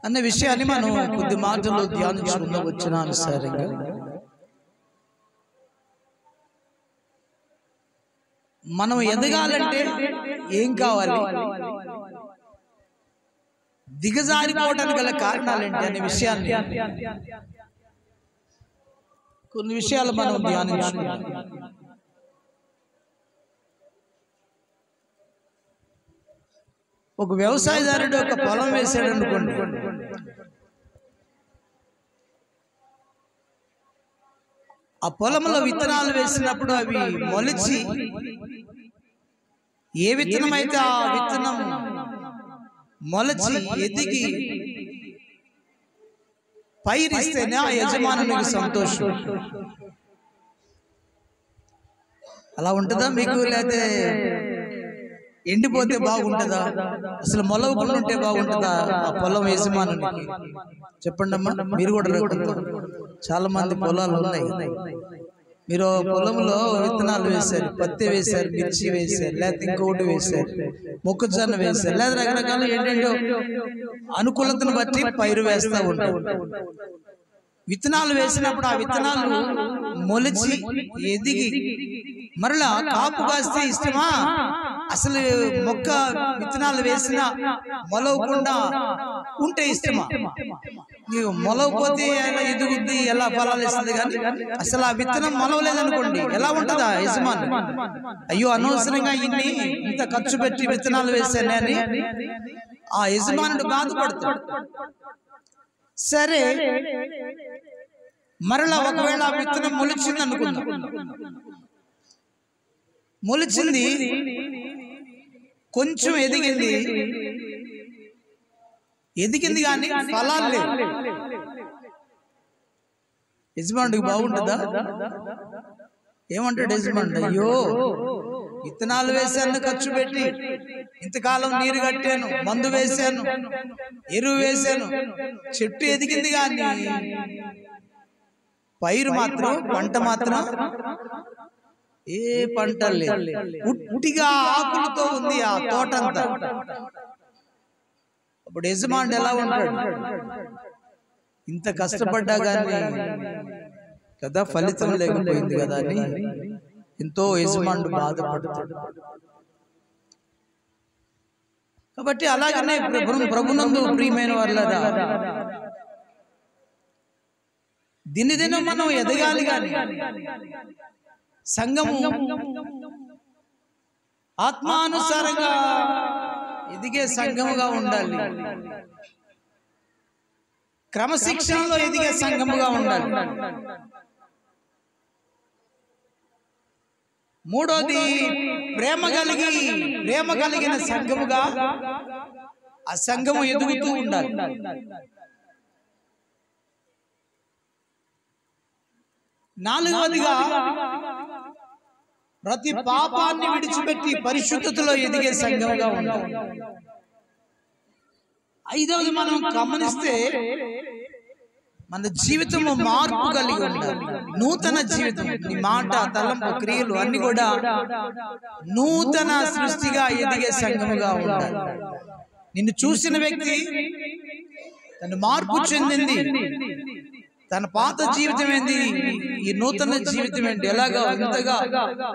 అన్న విషయాన్ని మనం కొద్ది మాటల్లో ధ్యానించుకుందాం వచనానుసారంగా. మనం ఎదగాలంటే ఏం కావాలి, దిగజారిపోవడానికి గల కారణాలేంటి అనే విషయాన్ని కొన్ని విషయాలు మనం ధ్యానించుకుందాం. ఒక వ్యవసాయదారుడు ఒక పొలం వేసాడు అనుకోండి. ఆ పొలంలో విత్తనాలు వేసినప్పుడు అవి మొలిచి ఏ విత్తనం అయితే ఆ విత్తనం మొలచి ఎదిగి పైరిస్తేనే ఆ యజమానునికి సంతోషం. అలా ఉంటుందా మీకు? లేదా ఎండిపోతే బాగుంటుందా? అసలు మొలవకుండా ఉంటే బాగుంటుందా ఆ పొలం యజమానునికి? చెప్పండి అమ్మా. మీరు కూడా చాలా మంది పొలాలు ఉన్నాయి. మీరు పొలంలో విత్తనాలు వేశారు, పత్తి వేశారు, మిర్చి వేశారు, లేకపోతే ఇంకొకటి వేశారు, మొక్కజొన్న వేశారు, లేదా రకరకాల ఏంటంటో అనుకూలతను బట్టి పైరు వేస్తూ ఉంటారు. విత్తనాలు వేసినప్పుడు ఆ విత్తనాలు మొలిచి ఎదిగి మరలా కాపు కాస్తే ఇష్టమా? అసలు మొక్క విత్తనాలు వేసినా మొలవకుండా ఉంటే ఇష్టమా? మొలవపోతే ఎలా ఎదుగుద్ది, ఎలా ఫలాలు ఇస్తుంది? కానీ అసలు ఆ విత్తనం మొలవలేదనుకోండి, ఎలా ఉంటుందా యజమాని? అయ్యో అనవసరంగా ఇంత ఖర్చు పెట్టి విత్తనాలు వేసానే అని ఆ యజమానుడు బాధపడతాడు. సరే, మరలా ఒకవేళ ఆ విత్తనం మొలిచింది అనుకుందాం. మొలిచింది, కొంచెం ఎదిగింది కానీ ఫలాలు లేవు. యజమానుడికి బాగుంటుందా? ఏమంటాడు యజమానుడు? అయ్యో విత్తనాలు వేసాను, ఖర్చు పెట్టి ఇంతకాలం నీరు కట్టాను, మందు వేసాను, ఎరువు వేసాను, చెట్టు ఎదిగింది కానీ పైరు మాత్రం, పంట మాత్రం ఏ పంట లేదు. ఉట్టిగా ఆకులతో ఉంది ఆ తోటంతా. అప్పుడు యజమానుడు ఎలా ఉంటాడు? ఇంత కష్టపడ్డా కానీ కదా ఫలితం లేకపోయింది కదా అని ఎంతో యజమానుడు బాధపడతాడు. కాబట్టి అలాగనే ప్రభునందు ప్రియమైన వాళ్ళరా, దినదినం మనం ఎదగాలి. కానీ సంఘము ఆత్మానుసారంగా ఎదిగే సంఘముగా ఉండాలి. క్రమశిక్షణలో ఎదిగే సంఘముగా ఉండాలి. మూడోది, ప్రేమ కలిగిన సంఘముగా ఆ సంఘము ఎదుగుతూ ఉండాలి. నాలుగవదిగా, ప్రతి పాపాన్ని విడిచిపెట్టి పరిశుద్ధతలో ఎదిగే సంఘంగా ఉండాలి. ఐదవది, మనం గమనిస్తే మన జీవితము మార్పు కలిగి ఉండాలి. నూతన జీవితం, నీ మాట, తలంపు, క్రియలు అన్ని కూడా నూతన సృష్టిగా ఎదిగే సంఘముగా ఉండాలి. నిన్ను చూసిన వ్యక్తి తను మార్పు చెందింది, తన పాత జీవితం ఏంది, ఈ నూతన జీవితం ఏంటి, ఎలాగా ఇంతగా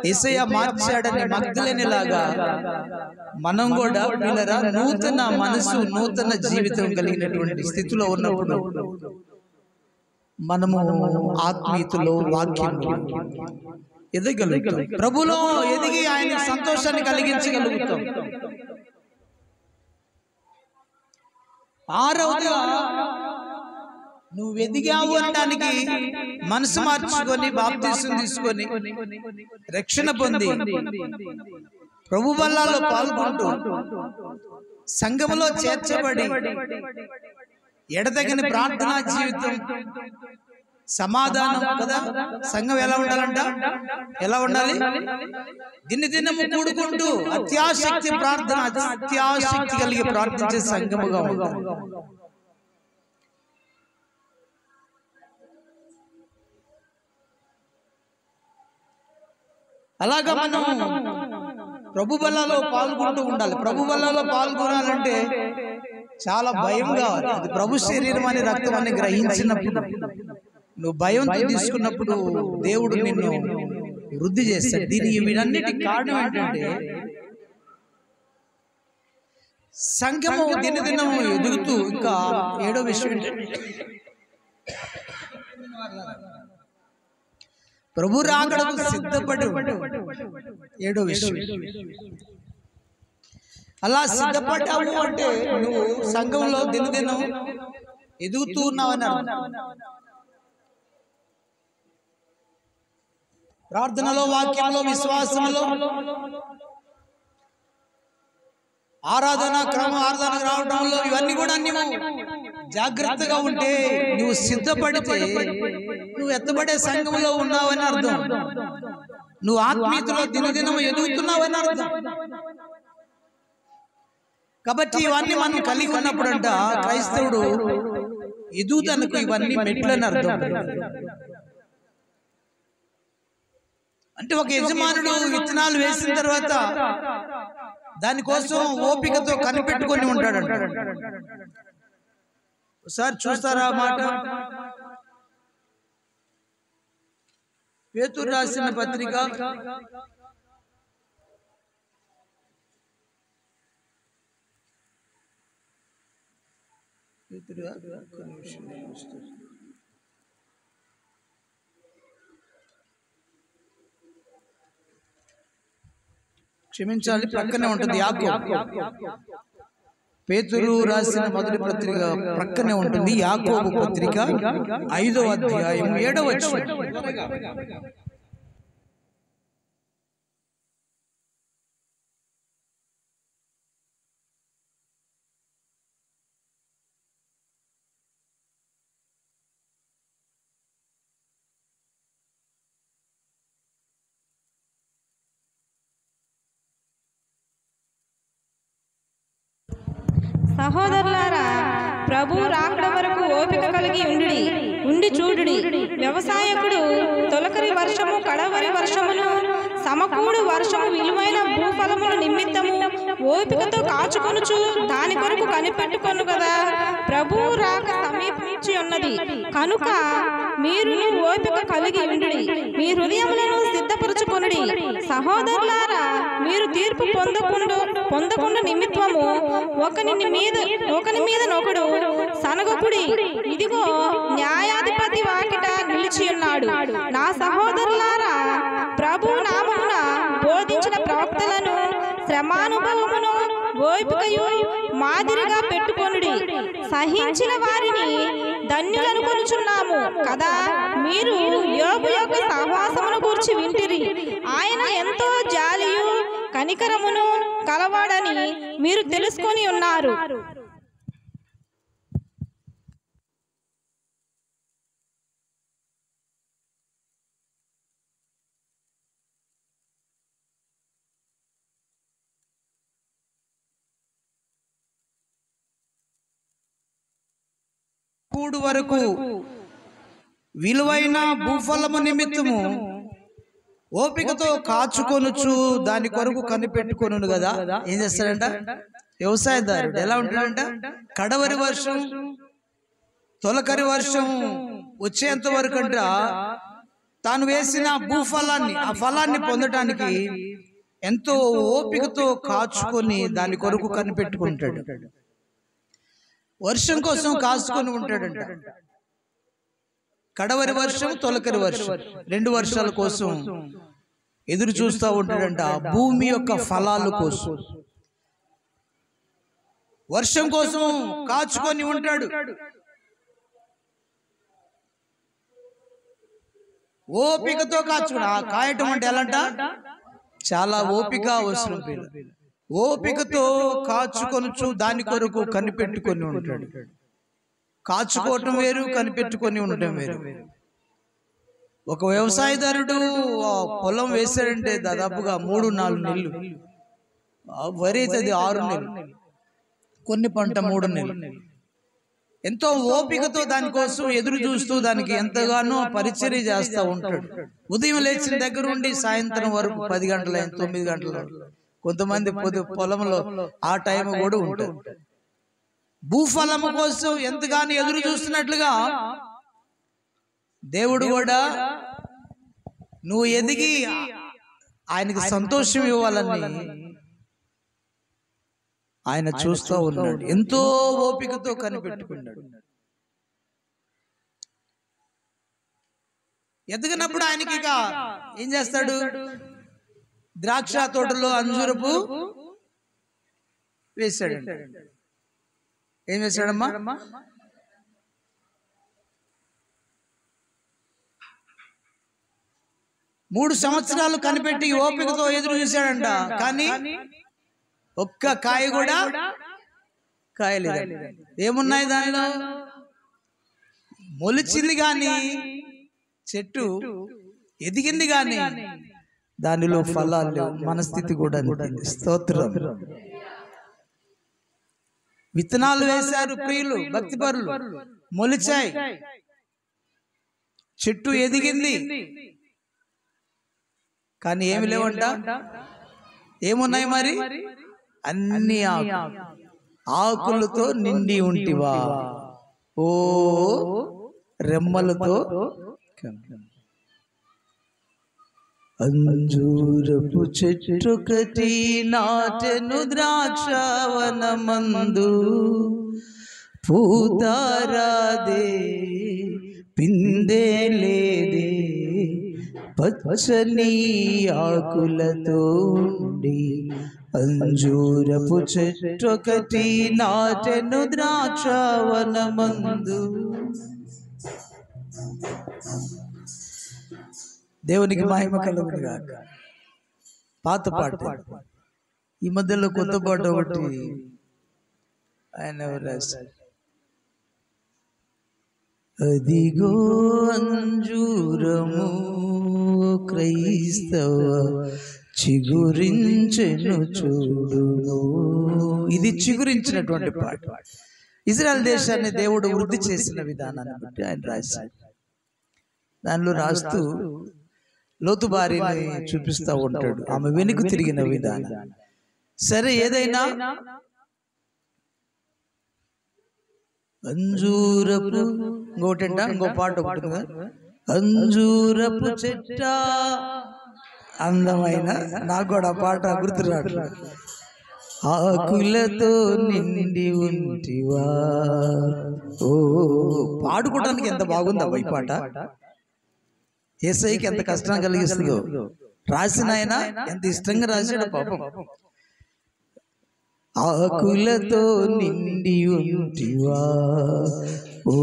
యేసయ్య మార్చాడని మగ్ధులేనిలాగా మనం కూడా పిల్లరా నూతన మనసు, నూతన జీవితం కలిగినటువంటి స్థితిలో ఉన్నప్పుడు మనము ఆత్మీయతలో, వాక్యంలో ఎదగలుగుతాం. ప్రభులో ఎదిగి ఆయన సంతోషాన్ని కలిగించగలుగుతాం. ఆరవదిగా, నువ్వు ఎదిగావు అనడానికి మనసు మార్చుకొని బాప్తిసం తీసుకొని రక్షణ పొంది ప్రభు బల్లాలో పాల్గొంటూ సంఘములో చేర్చబడి ఎడతెగని ప్రార్థనా జీవితం, సమాధానం కదా. సంఘం ఎలా ఉండాలంట? ఎలా ఉండాలి? దినదినము కూడుకుంటూ అత్యాశక్తి ప్రార్థన, అత్యాశక్తి కలిగి ప్రార్థించే సంఘముగా ఉండాలి. అలాగా మనం ప్రభు బలలో పాల్గొంటూ ఉండాలి. ప్రభు బలలో పాల్గొనాలంటే చాలా భయం కావాలి. అది ప్రభు శరీరం అని రక్తం అని గ్రహించినప్పుడు, నువ్వు భయంతో తీసుకున్నప్పుడు దేవుడు నిన్ను వృద్ధి చేస్తాడు. వీటన్నిటికి కారణం ఏంటంటే సంఘము దినదినము ఎదుగుతూ, ఇంకా 7వ విషయం ఏంటంటే ప్రభు రాకడకు సిద్ధపడు. 7వ విషయం, అలా సిద్ధపడ్డావు అంటే నువ్వు సంఘంలో దినదినం ఎదుగుతూ ఉన్నావని అర్థం. ప్రార్థనలో, వాక్యంలో, విశ్వాసంలో, ఆరాధనకు రావడంలో, ఇవన్నీ కూడా నువ్వు జాగ్రత్తగా ఉంటే, నువ్వు సిద్ధపడితే నువ్వు ఎత్తబడే సంఘంలో ఉన్నావని అర్థం. నువ్వు ఆత్మీయతలో దినదినం ఎదుగుతున్నావని అర్థం. కాబట్టి ఇవన్నీ మనం కలిగి ఉన్నప్పుడంట క్రైస్తవుడు ఎదుగుదలకు ఇవన్నీ మెట్లని అర్థం. అంటే ఒక యజమానుడు విత్తనాలు వేసిన తర్వాత దానికోసం ఓపికతో కనిపెట్టుకొని ఉంటాడంట. ఒకసారి చూస్తారా మాట? పేతురు రాసిన పత్రిక 'క్షమించాలి' ప్రక్కనే ఉంటుంది. యాకోబు, పేతురు రాసిన మొదటి పత్రిక ప్రక్కనే ఉంటుంది. యాకోబు పత్రిక 5వ అధ్యాయం 7వ వచనం. సహోదరులారా, ప్రభు రాకడ వరకు ఓపిక కలిగి ఉండి చూడుడి. వ్యవసాయకుడు తొలకరి వర్షము, కడవరి వర్షమును, సమకూడు వర్షము, విలువైన భూఫలముల నిమిత్తము ఓపికతో కాచుకొనుచు దాని కొరకు కనిపెట్టుకొను కదా. ప్రభు రాక సమీపించి ఉన్నది కనుక మీరు ఓపిక కలిగి ఉండుడి, మీ హృదయములను సిద్ధపరచుకొనుడి. సహోదరులారా, మీరు తీర్పు పొందకుండా నిమిత్తము ఒకని మీద నొకడు సనగకుడి. ఇదిగో న్యాయాధిపతి వాకిట నిలిచి ఉన్నాడు. నా సహోదరులారా, ప్రభు నామమున బోధించిన ప్రవక్తలను శ్రమానుభవమును ఓపికయు మాదిరిగా పెట్టుకొనుడి. సహించిన వారిని ధన్యులను కొనుచున్నాము కదా. మీరు యోబు యొక్క సహవాసమును గూర్చి వింటిరి. ఆయన ఎంతో జాలియు కనికరమును కలవాడని మీరు తెలుసుకొని ఉన్నారు. కూడు వరకు విలువైన భూఫలము నిమిత్తము ఓపికతో కాచుకొనుచు దాని కొరకు కనిపెట్టుకొను కదా. ఏం చేస్తాడంట వ్యవసాయదారుడు? ఎలా ఉంటాడంట? కడవరి వర్షం, తొలకరి వర్షం వచ్చేంత వరకు అంట తాను వేసిన భూఫలాన్ని, ఆ ఫలాన్ని పొందటానికి ఎంతో ఓపికతో కాచుకొని దాని కొరకు కనిపెట్టుకుంటాడు. వర్షం కోసం కాచుకొని ఉంటాడంట. కడవరి వర్షం, తొలకరి వర్షం, 2 వర్షాల కోసం ఎదురు చూస్తూ ఉంటాడంట. భూమి యొక్క ఫలాల కోసం, వర్షం కోసం కాచుకొని ఉంటాడు. ఓపికతో కాచుకుని కాయటం అంటే ఎలాంట? చాలా ఓపిక అవసరం. ఓపికతో కాచుకొనుచు దాని కొరకు కనిపెట్టుకొని ఉంటాడు. కాచుకోవటం వేరు, కనిపెట్టుకొని ఉండటం వేరు. ఒక వ్యవసాయదారుడు పొలం వేశాడంటే దాదాపుగా 3-4 నెలలు, వరి అయితే అది 6 నెలలు, కొన్ని పంట 3 నెలలు. ఎంతో ఓపికతో దానికోసం ఎదురు చూస్తూ దానికి ఎంతగానో పరిచర్య చేస్తూ ఉంటాడు. ఉదయం లేచిన దగ్గర నుండి సాయంత్రం వరకు 10 గంటలైన 9 గంటల, కొంతమంది పొలంలో ఆ టైం కూడా ఉంటుంది. భూఫలము కోసం ఎంతగానో ఎదురు చూస్తున్నట్లుగా దేవుడు కూడా నువ్వు ఎదిగి ఆయనకి సంతోషం ఇవ్వాలని ఆయన చూస్తూ ఉన్నాడు. ఎంతో ఓపికతో కనిపెట్టుకున్నాడు. ఎదిగినప్పుడు ఆయనకి ఇక ఏం చేస్తాడు? ద్రాక్ష తోటలో అంజూరపు వేశాడు. ఏం వేశాడమ్మా? 3 సంవత్సరాలు కనిపెట్టి ఓపికతో ఎదురు చూశాడంట. కానీ ఒక్క కాయ కూడా కాయలేదు. ఏమున్నాయి దానిలో? మొలిచింది గాని, చెట్టు ఎదిగింది గాని దానిలో ఫలాలు లేవు. మన స్థితి కూడా స్తోత్రం. విత్తనాలు వేశారు ప్రియులు, భక్తిపరులు, మొలిచాయి, చెట్టు ఎదిగింది, కానీ ఏమి లేవంట. ఏమున్నాయి మరి? అన్ని ఆకులతో నిండి ఉంటివా, ఓ రెమ్మలతో. అంజూరపు చెట్టొకటి నాటెను ద్రాక్షవనమందు, పూతారాదే పిందే లేదే, పచ్చని ఆకులతో ఉండి. అంజూరపు చెట్టొకటి నాటెను ద్రాక్షవనమందు. దేవునికి మహిమ కలుగును గాక. పాత పాట, ఈ మధ్యలో కొత్త పాట ఒకటి ఆయన రాశారు. అదిగో అంజూరము క్రైస్తవ చిగురించెను చూడును. ఇది చిగురించినటువంటి పాట. ఇజ్రాయెల్ దేశాన్ని దేవుడు వృద్ధి చేసిన విధానాన్ని బట్టి ఆయన రాశాడు. దానిలో రాస్తూ లోతు భార్యని చూపిస్తూ ఉంటాడు, ఆమె వెనుక తిరిగిన విధానం. సరే, ఏదైనా అంజూరపు ఇంకోటంట, ఇంకో పాట ఒకటి కదా, అంజూరపు చెట్ట అందమైన, నాకు కూడా ఆ పాట గుర్తురాడు. ఆకులతో నిండి ఉంటివా. ఓ, పాడుకోవడానికి ఎంత బాగుందబ్బా ఈ పాట. యేసయ్యకి ఎంత కష్టం కలిగిస్తుందో రాసిన ఆయన ఎంత ఇష్టంగా రాశాడు పాపం. ఆకులతో నిండి ఉంటివా, ఓ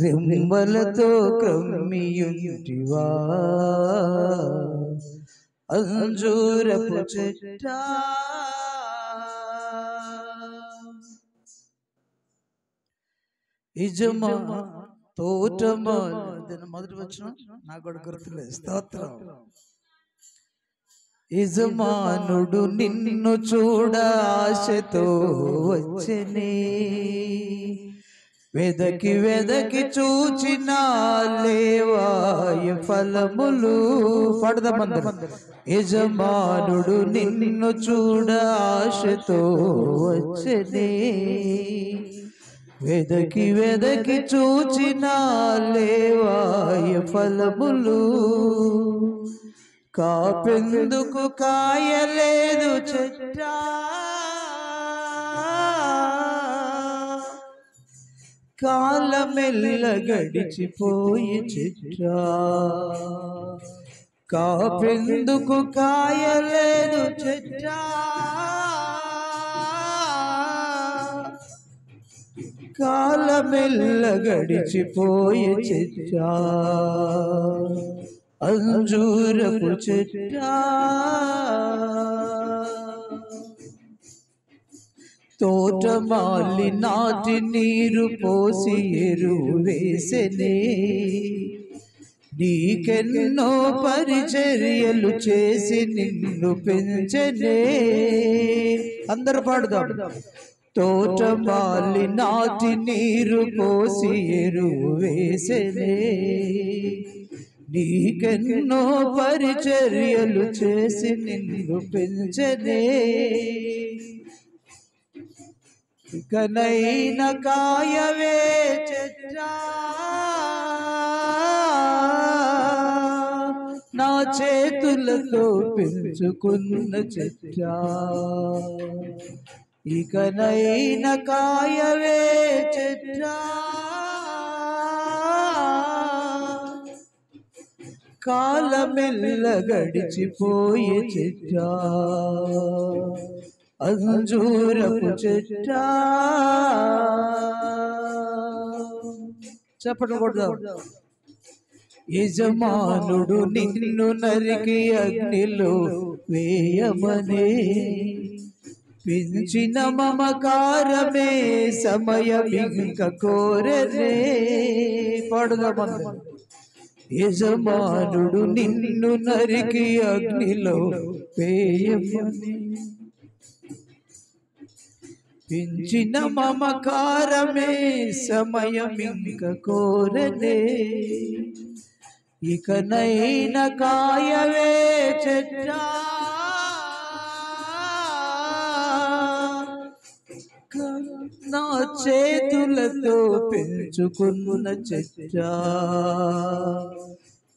రెమ్మలతో కమ్మియుంటివా, అంజూరపు చెట్ట. యజమా తోటమాల, మొదటి వచ్చిన నాకు కూడా గుర్తులేదు. స్తోత్రం. యజమానుడు నిన్ను చూడ ఆశతో వచ్చెనే, వెదకి వెదకి చూచిన లేవాయ ఫలములు. పడదమందరం. యజమానుడు నిన్ను చూడ ఆశతో వచ్చెనే, వెదకి వెదకి చూచిన లేవాయ ఫలములు. కాపెందుకు కాయలేదు చెట్ట, కాలమెల్ల గడిచిపోయి చెట్ట. కాపెందుకు కాయలేదు చెట్ట, కాలమెల్ల గడిచిపోయే చెట్ట. అంజూరపు చెట్ట, తోటమాలి నాటి నీరు పోసి ఎరువు వేసెనే, నీకెన్నో పరిచర్యలు చేసి నిన్ను పెంచెనే. అందరూ పాడుదాం. తోటమాలి నాటి నీరు పోసి ఎరువు వేసెనే, నీకెన్నో పరిచర్యలు చేసి నిన్ను పెంచెనే. ఇకనైన కాయవే చెట్టా నా చేతులతో పెంచుకున్న చెట్టా ఇకనైన కాయవే చెట్టా కాలమెల్ల గడిచిపోయే చెట్టా అంజూరపు చెట్టా చెప్పండి కొడదాం. యజమానుడు నిన్ను నరికి అగ్నిలో వేయమనే పెంచిన మమకారమే సమయమింక కోరనే. పాడుదామందరం. యజమానుడు నిన్ను నరికి అగ్నిలో వేయమనే పెంచిన మమకారమే సమయమింక కోరనే ఇకనైన కాయవే చెట్టా నా చేతులతో పెంచుకున్న చెట్టా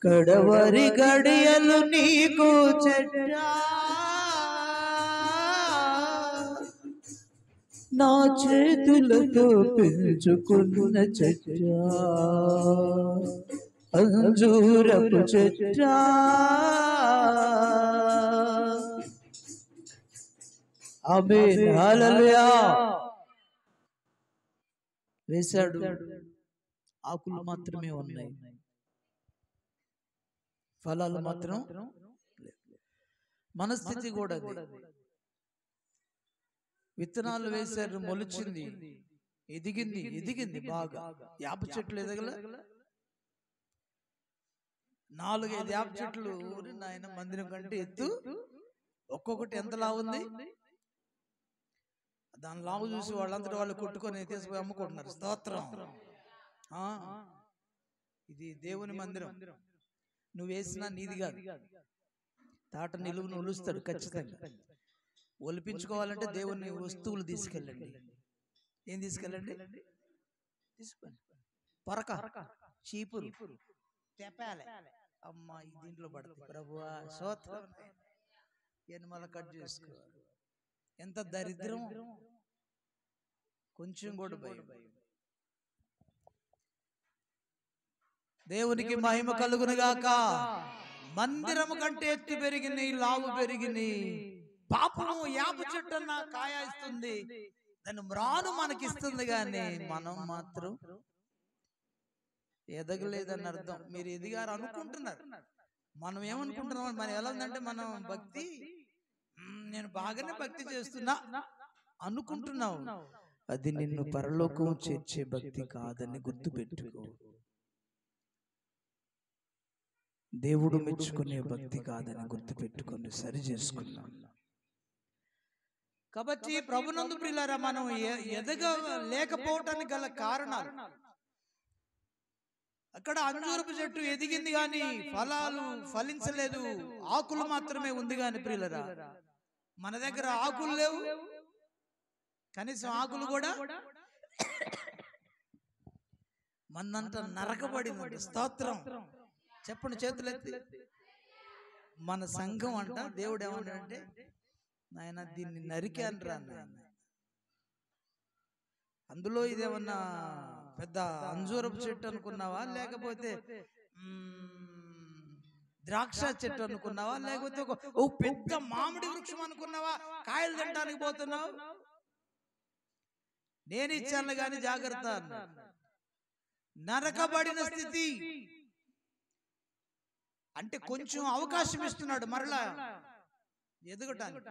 కడవరి గడియలు నీకు చెట్టా నా చేతులతో పెంచుకున్న చెట్టా అంజూరపు చెట్టా ఆమేన్ హల్లెలూయా. వేశాడు, ఆకులు మాత్రమే ఉన్నాయి, ఫలాలు మాత్రం. మనస్థితి కూడా విత్తనాలు వేశారు, మొలిచింది, ఎదిగింది బాగా. యాప చెట్లు ఎదగల, 4-5 యాప చెట్లు నాయన మందిరం కంటే ఎత్తు, ఒక్కొక్కటి ఎంత లావు ఉంది. దాని లావు చూసి వాళ్ళందరూ వాళ్ళు కొట్టుకొని తీసుకుపోయి అమ్ముకుంటున్నారు. స్తోత్రం. ఇది దేవుని మందిరం. నువ్వు వేసినా నీది కాదు. తాట నిలువును ఒలుస్తాడు ఖచ్చితంగా. ఒలిపించుకోవాలంటే దేవుని వస్తువులు తీసుకెళ్ళండి. ఏం తీసుకెళ్ళండి? తీసుకోండి. పరక, చీపురు, తెపాలే. అమ్మా దీంట్లో పడుతుంది ప్రభువా. స్తోత్రం. ఎనుమల కట్ చేసుకోవాలి. ఎంత దరిద్రం, కొంచెం కూడా భయం. దేవునికి మహిమ కలుగునుగాక. మందిరము కంటే ఎత్తు పెరిగిని, లావు పెరిగిని. పాపము యాప చెట్టు అన్న కాయ ఇస్తుంది, దాన్ని మ్రాను మనకిస్తుంది, కానీ మనం మాత్రం ఎదగలేదని అర్థం. మీరు ఎదిగారు అనుకుంటున్నారు. మనం ఏమనుకుంటున్నాం? మనం ఎలా ఉందంటే, మనం భక్తి, నేను బాగానే భక్తి చేస్తున్నా అనుకుంటున్నావు. అది నిన్ను పరలోకం చేర్చే భక్తి కాదని గుర్తుపెట్టుకో. దేవుడు మెచ్చుకునే భక్తి కాదని గుర్తుపెట్టుకొని సరి చేసుకున్నాం. కాబట్టి ప్రభునందు ప్రియులారా, మనం ఎదగలేకపోవటానికి గల కారణాలు, అక్కడ అంజూరపు చెట్టు ఎదిగింది కానీ ఫలాలు ఫలించలేదు, ఆకులు మాత్రమే ఉంది కానీ ప్రియులారా, మన దగ్గర ఆకులు లేవు. కనీసం ఆకులు కూడా మనంత నరకబడింది. స్తోత్రం. చెప్పండి చేతులెత్తి. మన సంఘం అంట దేవుడు ఏమన్నాడంటే, నాయన దీన్ని నరికాను రా నాయన. అందులో ఇదేమన్నా పెద్ద అంజూరపు చెట్టు అనుకున్నావా, లేకపోతే ద్రాక్ష చెట్టు అనుకున్నావా, లేకపోతే ఓ పెద్ద మామిడి వృక్షం అనుకున్నావా? కాయలు తినడానికి పోతున్నావు. నేను ఇచ్చాను కానీ జాగ్రత్త. నరకబడిన స్థితి అంటే కొంచెం అవకాశం ఇస్తున్నాడు మరలా ఎదగటానికి.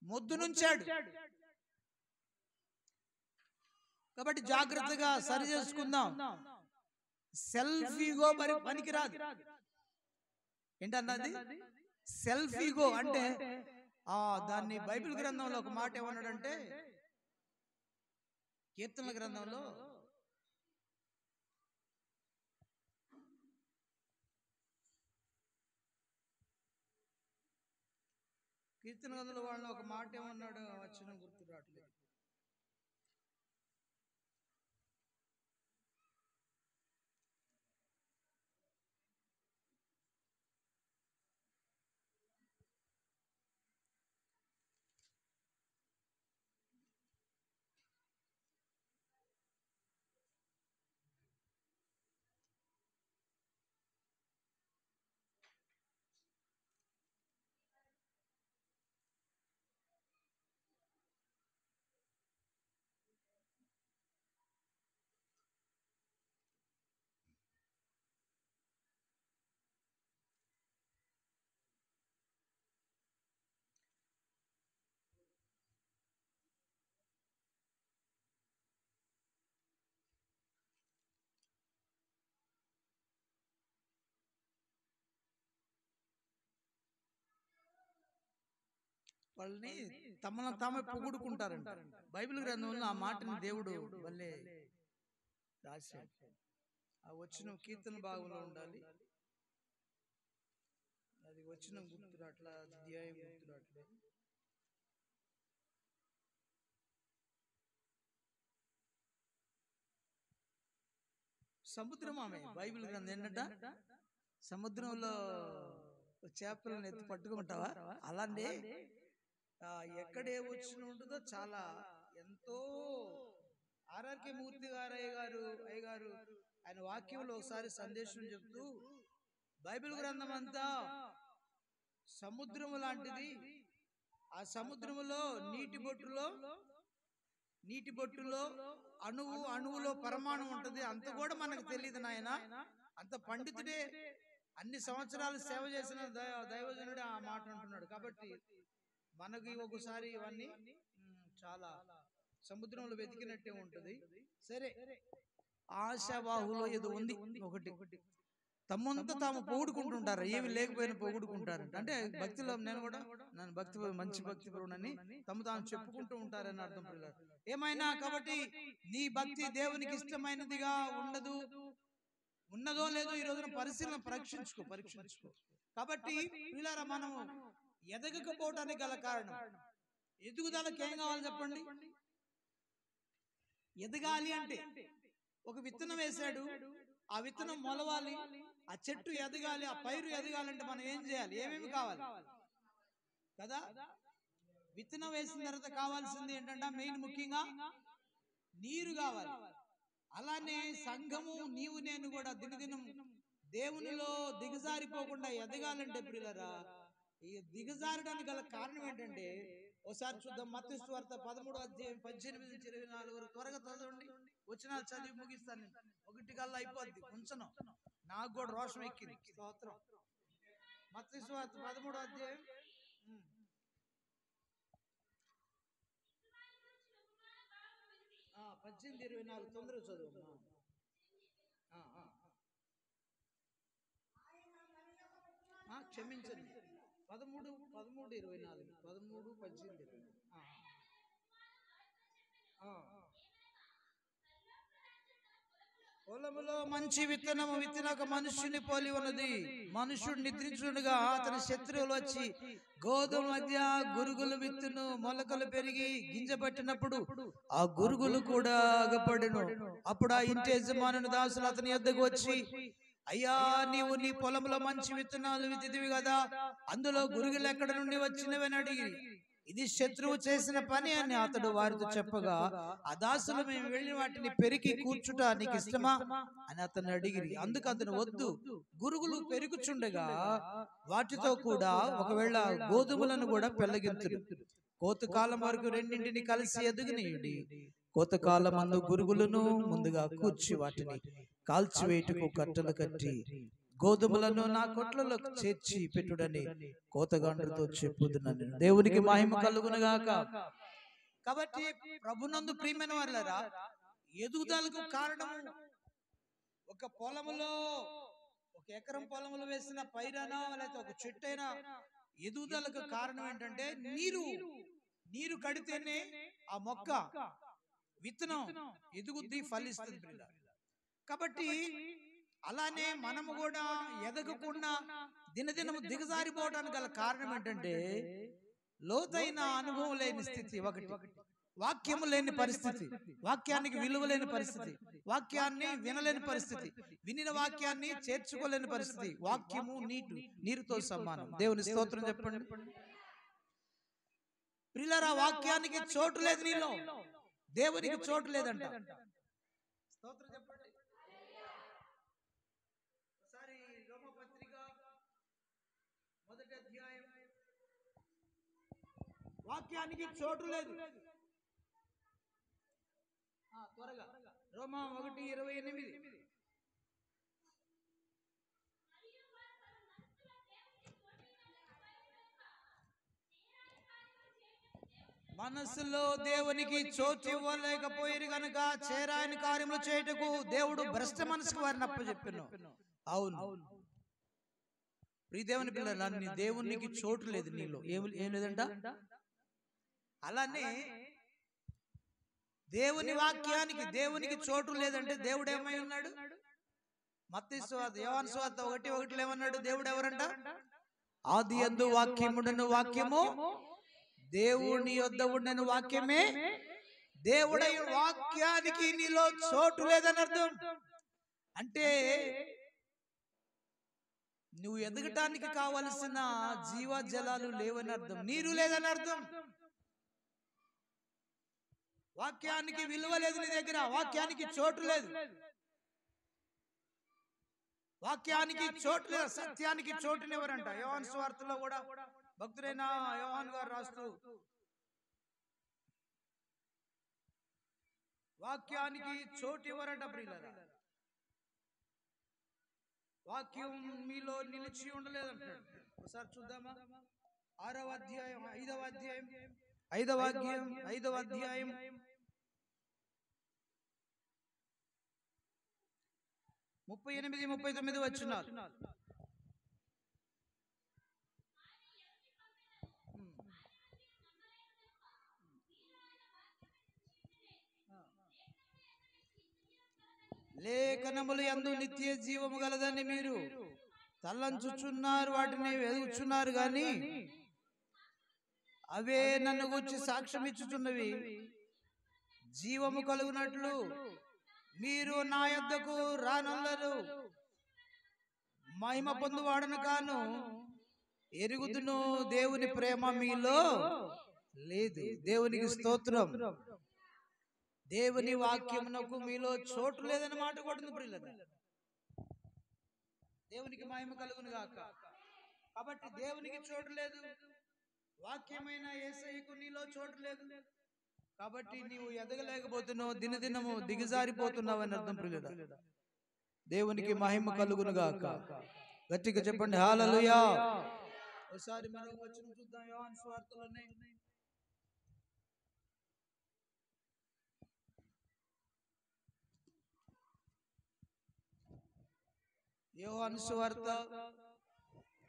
మొద్దు నుంచాడు కాబట్టి జాగ్రత్తగా సరి చేసుకుందాం. సెల్ఫ్ ఈగో మరి పనికిరాదు. ఏంటన్నది సెల్ఫ్ ఈగో అంటే? దాన్ని బైబిల్ గ్రంథంలో ఒక మాట ఏమన్నాడంటే, కీర్తనల గ్రంథంలో వాళ్ళని ఒక మాట ఏమన్నాడు, వచ్చిన గుర్తు రావట్లేదు. వాళ్ళని తమను తామే పొగుడుకుంటారంట. బైబిల్ గ్రంథంలో ఆ మాటని దేవుడు వల్లే రాశాడు. ఆ వచ్చిన కీర్తన భాగంలో ఉండాలి. అది వచ్చిన గుర్తురాట్లా, అధ్యాయం గుర్తురాట్లే. సముద్రం ఆమె బైబిల్ గ్రంథం ఏంటంట, సముద్రంలో చేపలను ఎత్తి పట్టుకుంటావా అలాంటి ఎక్కడే వచ్చిన ఉంటుందో చాలా ఎంతో. ఆర్ఆర్కే మూర్తి గారు అయ్యగారు ఆయన వాక్యంలో ఒకసారి సందేశం చెప్తూ, బైబిల్ గ్రంథం అంతా సముద్రము లాంటిది, ఆ సముద్రములో నీటి బొట్టులో అణువులో పరమాణు ఉంటది, అంత కూడా మనకు తెలియదు నాయన. అంత పండితుడే, అన్ని సంవత్సరాలు సేవ చేసిన దైవజనుడు ఆ మాట అంటున్నాడు. కాబట్టి మనకి ఒకసారి ఇవన్నీ చాలా సముద్రంలో వెతికినట్టే ఉంటది. సరే, ఆశావాహులో ఏదో ఉంది ఒకటి, తమ్మంతా తాము పొగుడుకుంటుంటారు, ఏమి లేకపోయినా పొగుడుకుంటారు. అంటే భక్తిలో నన్ను మంచి భక్తి పరుడని తాము చెప్పుకుంటూ ఉంటారని అర్థం. పిల్లలు ఏమైనా కాబట్టి నీ భక్తి దేవునికి ఇష్టమైనదిగా ఉన్నదో లేదో ఈ రోజున పరీక్షించుకో. కాబట్టి పిల్లరా, మనము ఎదగకపోవటానికి గల కారణం, ఎదుగుదలకు ఏం కావాలి చెప్పండి? ఎదగాలి అంటే ఒక విత్తనం వేశాడు, ఆ విత్తనం మొలవాలి, ఆ చెట్టు ఎదగాలి, ఆ పైరు ఎదగాలంటే మనం ఏం చేయాలి? ఏమేమి కావాలి కదా? విత్తనం వేసిన తర్వాత కావాల్సింది ఏంటంటే మెయిన్ ముఖ్యంగా నీరు కావాలి. అలానే సంఘము, నీవు నేను కూడా దినదినం దేవునిలో దిగజారిపోకుండా ఎదగాలంటే ప్రియులరా, ఈ దిగజారడానికి గల కారణం ఏంటంటే, ఒకసారి చూద్దాం. మత్తయి సువార్త 13వ అధ్యాయం 18-24 వరకు త్వరగా చదవండి. వచనాలు చదివి ముగిస్తాను. 1 కల్లా అయిపోద్ది. కొంచెం నాకు కూడా రోషం ఎక్కింది. స్తోత్రం. మత్తయి సువార్త 13వ అధ్యాయం 18-24 తొందరగా చదువు. క్షమించండి, 13-24 13-18. పొలములో మంచి విత్తనము విత్తిన ఒక మనుష్యుని పోలి ఉన్నది. మనుష్యుడు నిద్రించుండగా అతని శత్రువులు వచ్చి గోధుమ మధ్య గురుగులు విత్తును. మొలకలు పెరిగి గింజ పట్టినప్పుడు ఆ గురుగులు కూడా అగపడెను. అప్పుడు ఆ ఇంటి యజమానుని దాసులు అతని యొద్దకు వచ్చి, అయ్యా, నీవు నీ పొలంలో మంచి విత్తనాలు విత్తితివి కదా, అందులో గురుగులు ఎక్కడ నుండి వచ్చినవని అడిగి, ఇది శత్రువు చేసిన పని అని అతడు వారితో చెప్పగా, ఆ దాసులు, మేము వెళ్ళి వాటిని పెరికి కూర్చుట నీకు ఇష్టమా అని అతను అడిగిరి. అందుకు అతను, వద్దు, గురుగులు పెరుగుచుండగా వాటితో కూడా ఒకవేళ గోధుమలను కూడా పెళ్లగింతుడు. కోతకాలం వరకు రెండింటిని కలిసి ఎదుగునీయుడి. కోతకాలమందు గురుగులను ముందుగా కూర్చి వాటిని కాల్చివేటుకు కట్టలు కట్టి గోధుమలను నా కొట్లలో చేర్చి పెట్టుడని కోతగాండ్రతో చెప్పుదునని. దేవునికి మహిమ కలుగునుగాక. కాబట్టి ప్రభునందు ప్రియమైన వారలారా, ఎదుగుదలకు కారణం ఒక పొలములో, ఒక ఎకరం పొలములో వేసిన పైరైనా లేకపోతే ఒక చెట్టు అయినా ఎదుగుదలకు కారణం ఏంటంటే నీరు కడితేనే ఆ మొక్క విత్తనం ఎదుగుద్ది, ఫలిస్తుంది. కాబట్టి అలానే మనము కూడా ఎదగకుండా దినదినము దిగజారిపోవడానికి గల కారణం ఏంటంటే లోతైన అనుభవం లేని స్థితి. ఒకటి, వాక్యము లేని పరిస్థితి, వాక్యానికి విలువ లేని పరిస్థితి, వాక్యాన్ని వినలేని పరిస్థితి, వినిన వాక్యాన్ని చేర్చుకోలేని పరిస్థితి. వాక్యము నీరుతో సమానం. దేవుని స్తోత్రం చెప్పండి. ప్రియులారా, వాక్యానికి చోటు లేదు నీలో, దేవునికి చోటు లేదంట. స్తోత్రం చెప్పండి. ఒకసారి రోమపత్రిక 1వ అధ్యాయం, వాక్యానికి చోటు లేదు. త్వరగా రోమా 1:28. మనసులో దేవునికి చోటు ఇవ్వలేకపోయారు గనుక చేరాని కార్యములు చేయుటకు దేవుడు భ్రష్ట మనసుకు వారిని అప్పచెప్పెను. అవును ప్రియ దేవుని పిల్లలు, దేవునికి చోటు లేదు నీలో. ఏం లేదంట? అలానే దేవుని వాక్యానికి దేవునికి చోటు లేదంటే దేవుడు ఏమై ఉన్నాడు? మత్తయి సువార్త, యోహాను సువార్త 1:1 ఏమన్నాడు? దేవుడు ఎవరంట? ఆది యందు వాక్యముండెను, వాక్యము దేవుని యొద్ద ఉండెను, వాక్యమే దేవుడై. వాక్యానికి నీలో చోటు లేదని అర్థం. అంటే నువ్వు ఎదగటానికి కావలసిన జీవజలాలు లేవని అర్థం, నీరు లేదని అర్థం. వాక్యానికి విలువ లేదు నీ దగ్గర, వాక్యానికి చోటు లేదు, వాక్యానికి చోటు లేదు, సత్యానికి చోటునివ్వరంట. యోహాను సువార్తలో కూడా భక్తుడైన యోహాను గారు రాస్తూ వాక్యానికి చోటు ఇవ్వరంట ప్రియులారా. వాక్యం మీలో నిలిచి ఉండలేదంటాడు. ఒకసారి చూద్దామా? 6వ అధ్యాయం 5వ అధ్యాయం 38-39 వచనాలు. లేఖనములు యందు నిత్య జీవము గలదని మీరు తలంచుచున్నారు, వాటిని వెదుగుచున్నారు గాని అవే నన్ను గురించి సాక్ష్యం ఇచ్చుచున్నవి. జీవము కలుగునట్లు మీరు నా యొద్దకు రానొల్లరు. మహిమ పొందువాడను కాను, ఎరుగుదును దేవుని ప్రేమ మీలో లేదు. దేవునికి స్తోత్రం. దేవుని వాక్యమునకు మీలో చోటు లేదని మాట కొడుతుంది ప్రియులారా. దేవునికి మహిమ కలుగును గాక. కాబట్టి దేవునికి చోటు లేదు, వాక్యమైన యేసయ్యకు నీలో చోటు లేదు. కాబట్టి నీవు ఎదగలేకపోతున్నావు, దినదినము దిగజారిపోతున్నావు అని అర్థం ప్రియులారా. దేవునికి మహిమ కలుగును గాక. గట్టిగా చెప్పండి హల్లెలూయా. ఒకసారి మరో వచనం చూద్దాం. యోహాను సువార్తలోనే యోహాను సువార్త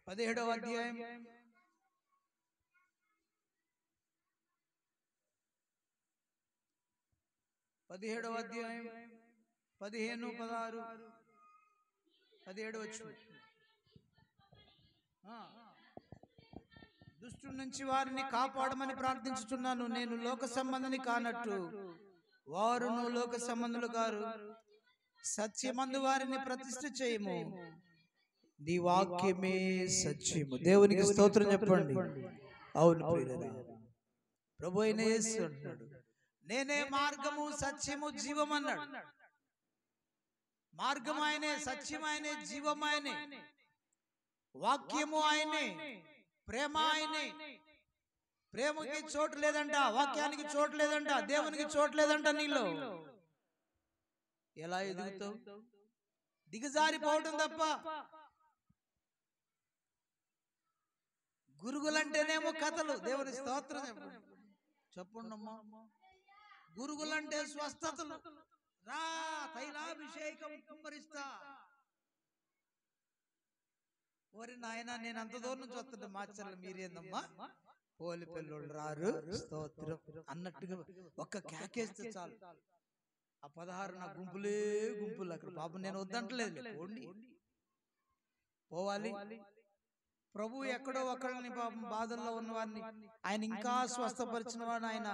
17వ అధ్యాయం 15, 16, 17 వచనం. దుష్టుడి నుంచి వారిని కాపాడమని ప్రార్థించుచున్నాను. నేను లోక సంబంధిని కానట్టు వారును లోక సంబంధులు కారు. సత్యమందు వారిని ప్రతిష్ఠ చేయము, నీ వాక్యమే సత్యము. దేవునికి స్తోత్రం చెప్పండి. అవును ప్రియులారా, ప్రభు అయిన యేసు అంటున్నాడు, నేనే మార్గము సత్యము జీవం అన్నాడు. మార్గం ఆయనే, సత్యం ఆయనే, జీవం ఆయనే, వాక్యము ఆయనే, ప్రేమ ఆయనే. ప్రేమకి చోటు లేదంట, వాక్యానికి చోటు లేదంట, దేవునికి చోటు లేదంట నీలో. ఎలా ఎదుగుతావు? దిగజారిపోవటం తప్ప. గురుగులంటేనేమో కథలు. దేవుని స్తోత్రం చెప్పండమ్మా. గురుగులంటే స్వస్థతలు. రా తైలాభిషేకం కుమ్మరిస్తా. ఓరి నాయన, నేను అంత దూరం నుంచి వస్తుంటే మాచర్లు మీరేందమ్మా పోలి పిల్లోళ్ళు రారు స్తోత్రం అన్నట్టుగా ఒక్క కేకేస్తే చాలు. ఆ 16 నా గుంపులే గుంపులు అక్కడ. పాపం నేను వద్దంటలేదు, పోండి పోవాలి. ప్రభు ఎక్కడో ఒకరిని పాపం బాధల్లో ఉన్న వారిని ఆయన ఇంకా స్వస్థపరిచిన వాడిని ఆయన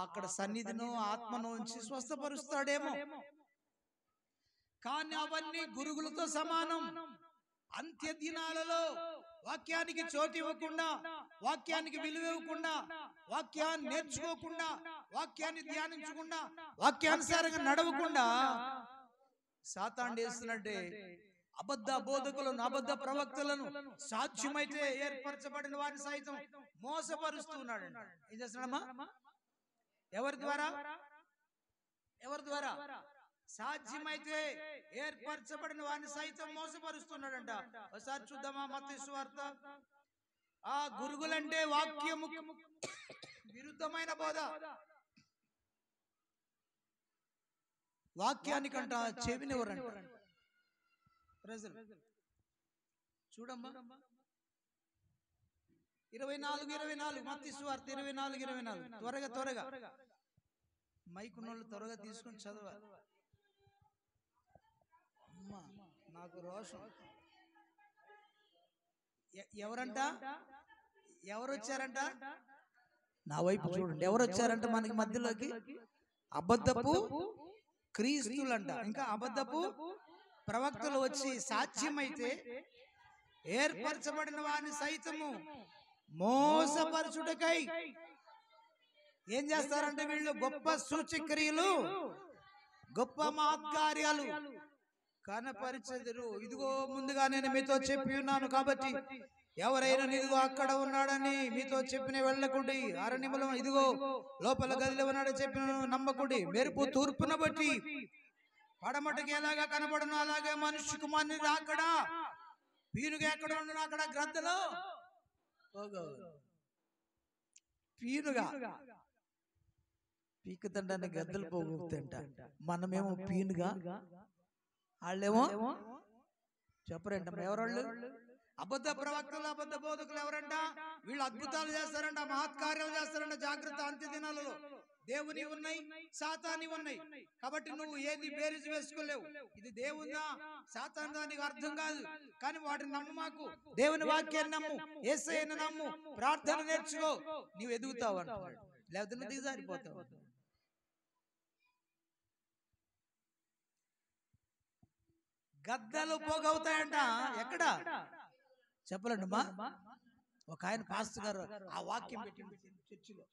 అక్కడ సన్నిధిను ఆత్మను ఉంచి స్వస్థపరుస్తాడేమో. కానీ అవన్నీ గురుగులతో సమానం. అంత్య దినాలలో వాక్యానికి చోటు ఇవ్వకుండా, వాక్యానికి విలువ ఇవ్వకుండా, వాక్యాన్ని నేర్చుకోకుండా, వాక్యాన్ని ధ్యానించకుండా, వాక్యానుసారంగా నడవకుండా సాతాను చేస్తున్నట్టే అబద్ధ బోధకులను, అబద్ధ ప్రవక్తలను, సాధ్యమైతే ఏర్పరచబడిన వారిని సైతం మోసపరుస్తున్నాడు. ఏం చేస్తున్నాడమ్మా? ఎవరి ద్వారా? ఎవరి ద్వారా? సాధ్యమైతే ఏర్పరచబడిన వారిని సైతం మోసపరుస్తున్నాడంట. ఒకసారి చూద్దామా మత్తయి సువార్త. ఆ గురుగులంటే వాక్యము విరుద్ధమైన బోధ. వాక్యానికంట చెవినెవరంట ప్రజలు. చూడమ్మా, 24 మత్తయి సువార్త 24 త్వరగా మైకున్నోళ్ళు త్వరగా తీసుకొని చదవాలి. అమ్మా నాకు రోషం. ఎవరు వచ్చారంట? నా వైపు చూడండి. ఎవరు వచ్చారంట మనకి మధ్యలోకి? అబద్ధపు క్రీస్తులంట, ఇంకా అబద్ధపు ప్రవక్తలు వచ్చి సాధ్యమైతే ఏర్పరచబడిన వారిని సైతము మోసపరచుటకై ఏం చేస్తారంటే వీళ్ళు గొప్ప సూచక్రియలు, గొప్ప మహత్కార్యాలు కనపరిచెదరు. ఇదిగో ముందుగా నేను మీతో చెప్పి ఉన్నాను కాబట్టి ఎవరైనా ఇదిగో అక్కడ ఉన్నాడని మీతో చెప్పిన వెళ్ళకుండి, అరణ్యములో ఇదిగో లోపల గదిలో ఉన్నాడని చెప్పిన నమ్మకుండి. మెరుపు తూర్పున బట్టి పడమటకి ఎలాగా కనబడును అలాగే మనుష్య కుమారుని రాకడా. పీనుగా ఎక్కడ ఉండను అక్కడ గ్రద్దలో పీనుగా పీకుతంటే గద్దలు పోగొడుతుంట. మనమేమో పీనుగా, వాళ్ళేమో చెప్పరంట. ఎవరోళ్ళు? అబద్ధ ప్రవక్తలు, అబద్ధ బోధకులు ఎవరంట? వీళ్ళు అద్భుతాలు చేస్తారంట, మహత్కార్యాలు చేస్తారంట. జాగ్రత్త, అంత్య దినాలలో దేవుని ఉన్నాయి, సాతాని ఉన్నాయి. కాబట్టి నువ్వు ఏది బేరీజు వేసుకోలేవు. ఇది దేవుందా సాతానుదా నీకు అర్థం కాదు. కానీ వాటిని నమ్ము, మాకు దేవుని వాక్యాన్ని నమ్ము, యేసయ్యను నమ్ము, ప్రార్థన నేర్చుకో, నీవు ఎదుగుతావు అంటున్నాడు. లేకపోతే నువ్వు దిగజారిపోతావు. గద్దలు పోగవుతాయంట. ఎక్కడ చెప్పలేండి మా. ఒక ఆయన పాస్టర్ గారు ఆ వాక్యం పెట్టింది చర్చిలో.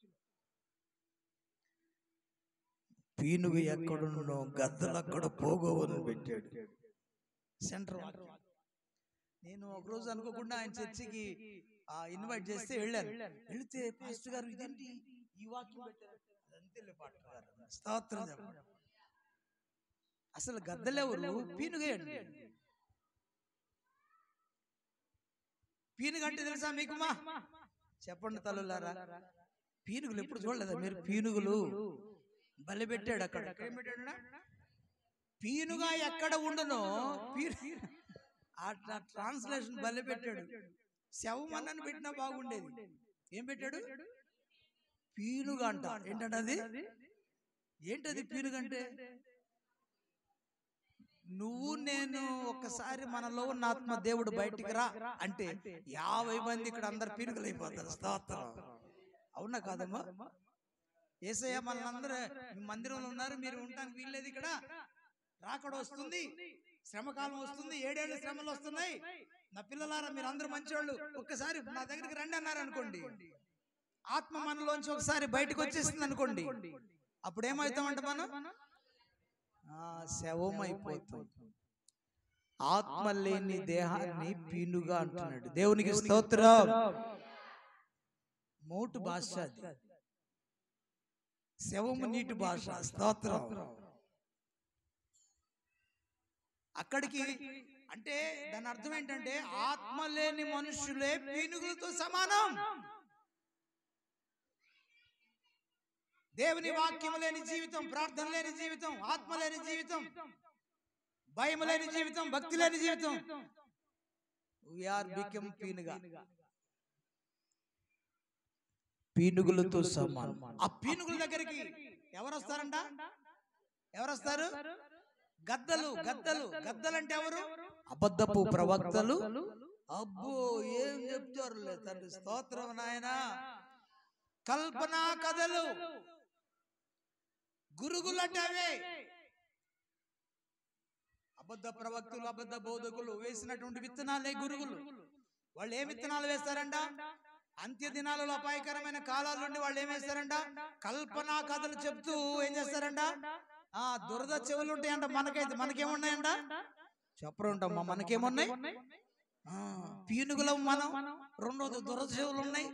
పీనుగు ఎక్కడున్నో గద్దలు అక్కడ పోగోవని పెట్టాడు సెంటర్. నేను ఒకరోజు అనుకోకుండా ఆయన చర్చికి ఇన్వైట్ చేస్తే వెళ్ళాను. వెళితే పాస్టర్ గారు ఇదేంటి ఈ వాక్యం పెట్టారు? అదంతే పాస్టర్ గారు, స్తోత్రం. అసలు గద్దలెవరు? పీనుగేయండి. పీనుగ అంటే తెలుసా మీకు? మా చెప్పండి తల్లులారా, పీనుగులు ఎప్పుడు చూడలేదా మీరు? పీనుగులు బలి పెట్టాడు అక్కడ. ఏం పెట్టాడు? పీనుగా ఎక్కడ ఉండునో ఆ ట్రాన్స్లేషన్ బలి పెట్టాడు. శవమన్నని పెట్టినా బాగుండేది. ఏం పెట్టాడు? పీనుగ అంట. ఏంటంటే అది ఏంటది పీనుగంటే? నువ్వు నేను ఒక్కసారి మనలో ఉన్న ఆత్మ దేవుడు బయటికి రా అంటే 50 మంది ఇక్కడ అందరు పీనుగలు అయిపోతారు. స్తోత్రం. అవునా కాదమ్మా? యేసయ్య మనందరూ మందిరంలో ఉన్నారు, మీరు ఉండడానికి వీల్లేదు. ఇక్కడ రాకడ వస్తుంది, శ్రమకాలం వస్తుంది, 7 ఏళ్ళ శ్రమలు వస్తున్నాయి. నా పిల్లలారా మీరు అందరూ మంచివాళ్ళు, ఒక్కసారి నా దగ్గరికి రండి అన్నారు అనుకోండి, ఆత్మ మనలోంచి ఒకసారి బయటకు వచ్చేసింది అనుకోండి, అప్పుడు ఏమవుతామంట? మనం శవం అయిపోతాం. ఆత్మ లేని దేహాన్ని పీనుగా అంటున్నాడు. దేవునికి స్తోత్రం. మోటు భాష అది, శవము నీటి భాష. స్తోత్రం. అక్కడికి అంటే దాని అర్థం ఏంటంటే ఆత్మ లేని మనుషులే పీనుగులతో సమానం. దేవుని వాక్యం లేని జీవితం, ప్రార్థన లేని జీవితం, ఆత్మ లేని జీవితం, భయం లేని జీవితం, భక్తి లేని జీవితం, వీఆర్ బికమ్ పీనుగా, పీనుగులతో సమానం. ఆ పీనుగుల దగ్గరికి ఎవరు వస్తారంట? ఎవరు వస్తారు? గద్దలు. గద్దలు గద్దలు అంటే ఎవరు? అబద్ధపు ప్రవక్తలు. అబ్బో ఏం చెప్తారు తండ్రి. స్తోత్రం నాయన. కల్పనా కథలు, గురుగులు అంటే అవే. అబద్ధ ప్రవక్తులు, అబద్ధ బోధకులు వేసినటువంటి విత్తనాలే గురుగులు. వాళ్ళు ఏ విత్తనాలు వేస్తారంట? అంత్య దినాలలో అపాయకరమైన కాలాల నుండి వాళ్ళు ఏం వేస్తారంట? కల్పనా కథలు చెప్తూ ఏం చేస్తారంట? దురద చెవులు ఉంటాయంట. మనకైతే మనకేమున్నాయంట? చెప్పరు ఉంటామ్మా. మనకేమున్నాయి? పీనుగులం మనం. రెండోది దురద చెవులు ఉన్నాయి.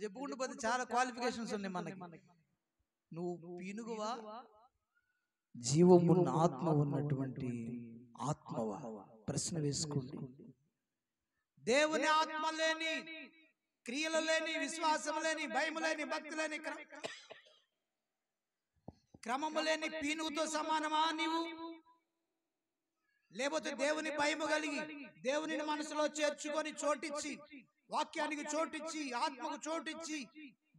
చెప్పుకుంటూ పోతే చాలా క్వాలిఫికేషన్స్ ఉన్నాయి మనకి. నువ్వు పీనుగువా, జీవమున్న ఆత్మ ఉన్నటువంటి ఆత్మవా? ప్రశ్న వేసుకోండి. దేవుని ఆత్మ లేని, క్రియలు లేని, విశ్వాసం లేని, భయం లేని, భక్తి లేని, క్రమము లేని పీనుగుతో సమానమా నీవు? లేకపోతే దేవుని భయము కలిగి దేవుని మనసులో చేర్చుకొని చోటిచ్చి, వాక్యానికి చోటిచ్చి, ఆత్మకు చోటిచ్చి,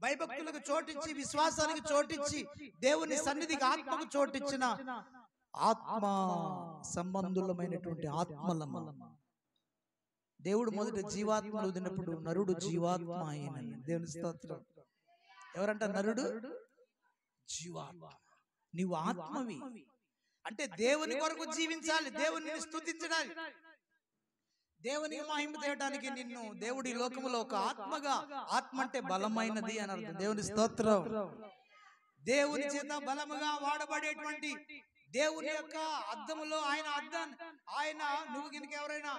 భయభక్తులకు చోటిచ్చి, విశ్వాసానికి చోటిచ్చి, దేవుని సన్నిధికి ఆత్మకు చోటిచ్చిన ఆత్మ సంబంధులమైనటువంటి ఆత్మలమ్మ. దేవుడు మొదట జీవాత్మలు వదిలినప్పుడు నరుడు జీవాత్మ అయిన. దేవుని స్తోత్రం. ఎవరంట నరుడు? జీవాత్మ. నీవు ఆత్మవి అంటే దేవుని కొరకు జీవించాలి, దేవుని స్తుతించడాలి, దేవునికి మహిమ తేయడానికి నిన్ను దేవుడి లోకములో ఒక ఆత్మగా, ఆత్మ అంటే బలమైనది అని అర్థం. దేవుని స్తోత్రం. దేవుని చేత బలముగా వాడబడేటువంటి దేవుని యొక్క అద్దములో ఆయన నువ్వు గినక ఎవరైనా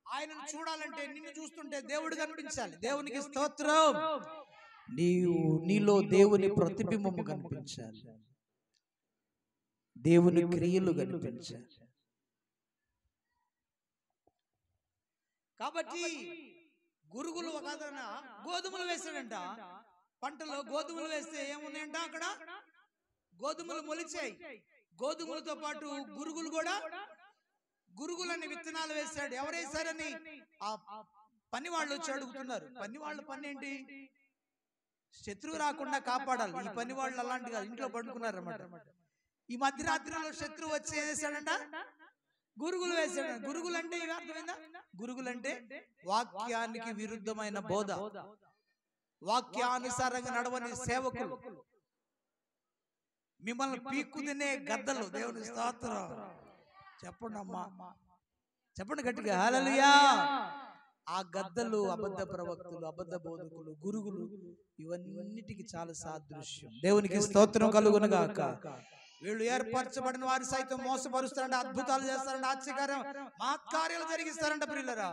ఆయనను చూడాలంటే నిన్ను చూస్తుంటే దేవుడు కనిపించాలి. దేవునికి స్తోత్రం. నీలో దేవుని ప్రతిబింబము కనిపించాలి, దేవుని క్రియలు కనిపించాలి. కాబట్టి గురుగులు ఒక గోధుమలు వేసాడంట. పంటలో గోధుమలు వేస్తే ఏమున్నాయంట? అక్కడ గోధుమలు మొలిచాయి. గోధుమలతో పాటు గురుగులు కూడా, గురుగులని విత్తనాలు వేశాడు. ఎవరు వేశారని ఆ పని వాళ్ళు వచ్చి అడుగుతున్నారు. పని వాళ్ళ పని ఏంటి? శత్రువు రాకుండా కాపాడాలి. ఈ పని వాళ్ళు అలాంటి కాదు, ఇంట్లో పడుకున్నారు అన్నమాట. ఈ మధ్యరాత్రిలో శత్రువు వచ్చి ఏం చేశాడంట? గురుగులు వేశాడు. గురుగులు అంటే ఇవి అర్థమైందా? గురుగులు అంటే వాక్యానికి విరుద్ధమైన బోధ, వాక్యానుసారంగా నడవని సేవకులు, మిమ్మల్ని పీక్కు తినే గద్దలు. దేవుని స్తోత్రం. చెప్పండి అమ్మా, చెప్పండి గట్టిగా హల్లెలూయా. ఆ గద్దలు అబద్ధ ప్రవక్తులు, అబద్ధ బోధకులు, గురుగులు, ఇవన్నిటికి చాలా సాదృశ్యం. దేవునికి స్తోత్రం కలుగునుగాక. వీళ్ళు ఏర్పరచబడిన వారు సైతం మోసపరుస్తారంట, అద్భుతాలు చేస్తారంట, ఆశ్చర్యకార్యం మహత్కార్యాలు జరిగిస్తారంట. ప్రియులారా,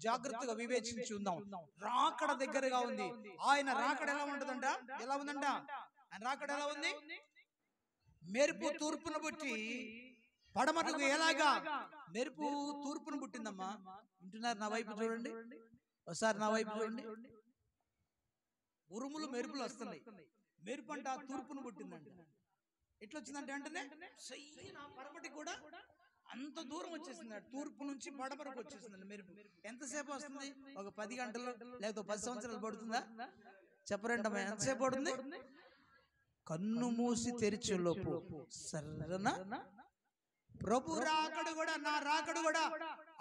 జాగ్రత్తగా వివేచించి ఉందాం. రాకడ దగ్గరగా ఉంది. ఆయన రాకడ ఎలా ఉంటుందంట? ఎలా ఉందంట? ఆయన రాకడ ఎలా ఉంది? మెరుపు తూర్పును పుట్టి పడమటకు ఎలాగా? మెరుపు తూర్పును పుట్టిందమ్మా. వింటున్నారు? నా వైపు చూడండి ఒకసారి, నా వైపు చూడండి. ఉరుములు మెరుపులు వస్తున్నాయి. మెరుపు అంట తూర్పును పుట్టిందంట. ఎట్లా వచ్చిందంటే వెంటనే పడమటి కూడా అంత దూరం వచ్చేసింది. తూర్పు నుంచి పడమరకు వచ్చేసిందండి మెరుపు. ఎంతసేపు వస్తుంది? ఒక 10 గంటలు లేకపోతే 10 సంవత్సరాలు పడుతుందా? చెప్పరంటమ్మా, ఎంతసేపు పడుతుంది? కన్ను మూసి తెరిచేలోపు సర్రన ప్రభు రాకడు కూడా, నా రాకడు కూడా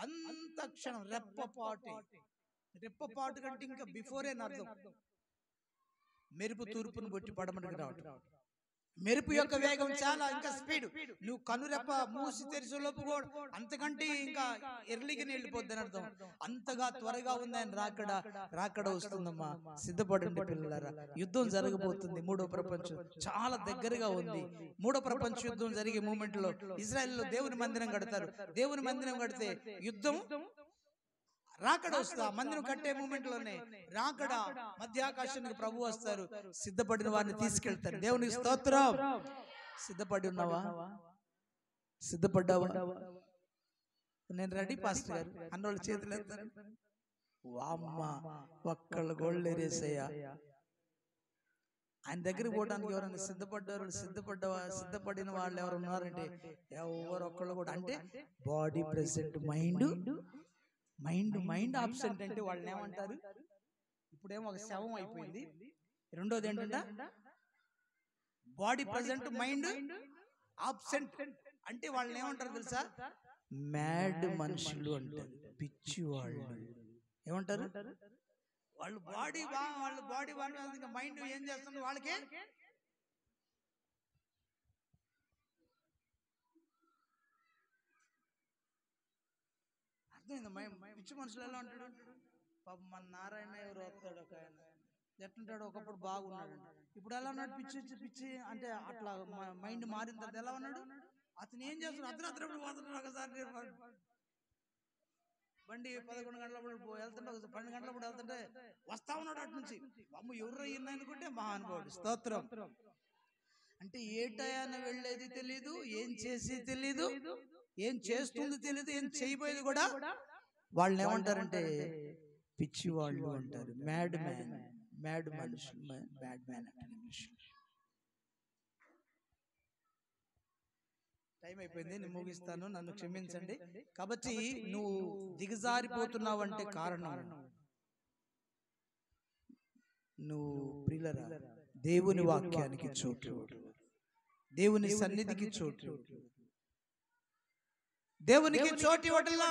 అంత క్షణం, రెప్పపాటు. రెప్పపాటు కంటే ఇంకా బిఫోరే అర్థం. మెరుపు తూర్పును బట్టి పడమటికి రావటం. మెరుపు యొక్క వేగం చాలా, ఇంకా స్పీడ్. నువ్వు కనురెప్ప మూసి తెరిచేలోపు కూడా అంతకంటే ఇంకా ఎర్లీగానే వెళ్ళిపోద్దని అర్థం. అంతగా త్వరగా ఉంది ఆయన రాకడ. రాకడ వస్తుందమ్మా, సిద్ధపడండి పిల్లలారా. యుద్ధం జరగబోతుంది. 3వ ప్రపంచం చాలా దగ్గరగా ఉంది. 3వ ప్రపంచ యుద్ధం జరిగే మూమెంట్ లో ఇజ్రాయెల్లో దేవుని మందిరం కడతారు. దేవుని మందిరం కడితే యుద్ధం, రాకడ వస్తా. మందిరం కట్టే మూమెంట్ లోనే రాకడ, మధ్యాకాశానికి ప్రభు వస్తారు. సిద్ధపడిన వారిని తీసుకెళ్తారు. దేవునికి స్తోత్రం. సిద్ధపడి ఉన్నావా? సిద్ధపడ్డావా? నేను రెడీ పాస్టర్ గారు అన్నోళ్ళు చేతులు ఎత్తారు. వామ్మ, ఒక్కళ్ళు గోళ్ళు ఎరేసయ్యా. ఆయన దగ్గరికి పోవడానికి ఎవరైనా సిద్ధపడ్డారు? సిద్ధపడిన వాళ్ళు ఎవరు ఉన్నారంటే ఎవరు ఒక్కళ్ళు కూడా. అంటే బాడీ ప్రెసెంట్, మైండ్ ఆబ్సెంట్. అంటే వాళ్ళని ఏమంటారు? ఇప్పుడేమో ఒక శవం అయిపోయింది. రెండోది ఏంటంటే బాడీ ప్రెసెంట్, మైండ్ ఆబ్సెంట్. అంటే వాళ్ళని ఏమంటారు తెలుసా? మ్యాడ్ మనుషులు అంటారు, పిచ్చి వాళ్ళు. ఏమంటారు? వాళ్ళు బాడీ వాళ్ళు మైండ్ ఏం చేస్తుంది వాళ్ళకే. పిచ్చి మనుషులు ఎలా ఉంటాడు? పాపం మన నారాయణ ఎవరు వస్తాడు, ఒక ఆయన ఎట్లుంటాడు? ఒకప్పుడు బాగున్నాడు, ఇప్పుడు ఎలా ఉన్నాడు? పిచ్చి అంటే అట్లా మైండ్ మారిన తర్వాత ఎలా ఉన్నాడు? అతను ఏం చేస్తున్నాడు? అర్ధరాత్రి పోతున్నాడు. ఒకసారి బండి 11 గంటలప్పుడు వెళ్తుంటే, 12 గంటలప్పుడు వెళ్తుంటే వస్తా ఉన్నాడు అటు నుంచి. అమ్మ ఎవరు అయ్యింది అనుకుంటే మహానుభావుడు. స్తోత్రం. అంటే ఏ టయాన వెళ్ళేది తెలీదు, ఏం చేసేది తెలీదు, ఏం చేస్తుంది తెలీదు, ఏం చేయబోయేది కూడా. వాళ్ళని ఏమంటారంటే పిచ్చి వాళ్ళు అంటారు. మ్యాడ్ మనుషులు, మ్యాడ్ మ్యాన్ అంటే మనుషులు. టైం అయిపోయింది, నేను ముగిస్తాను, నన్ను క్షమించండి. కాబట్టి నువ్వు దిగజారిపోతున్నావు అంటే కారణం నువ్వు ప్రియులరా దేవుని వాక్యానికి చోటు, దేవుని సన్నిధికి చోటు, దేవునికి చోటు ఇవ్వటంలా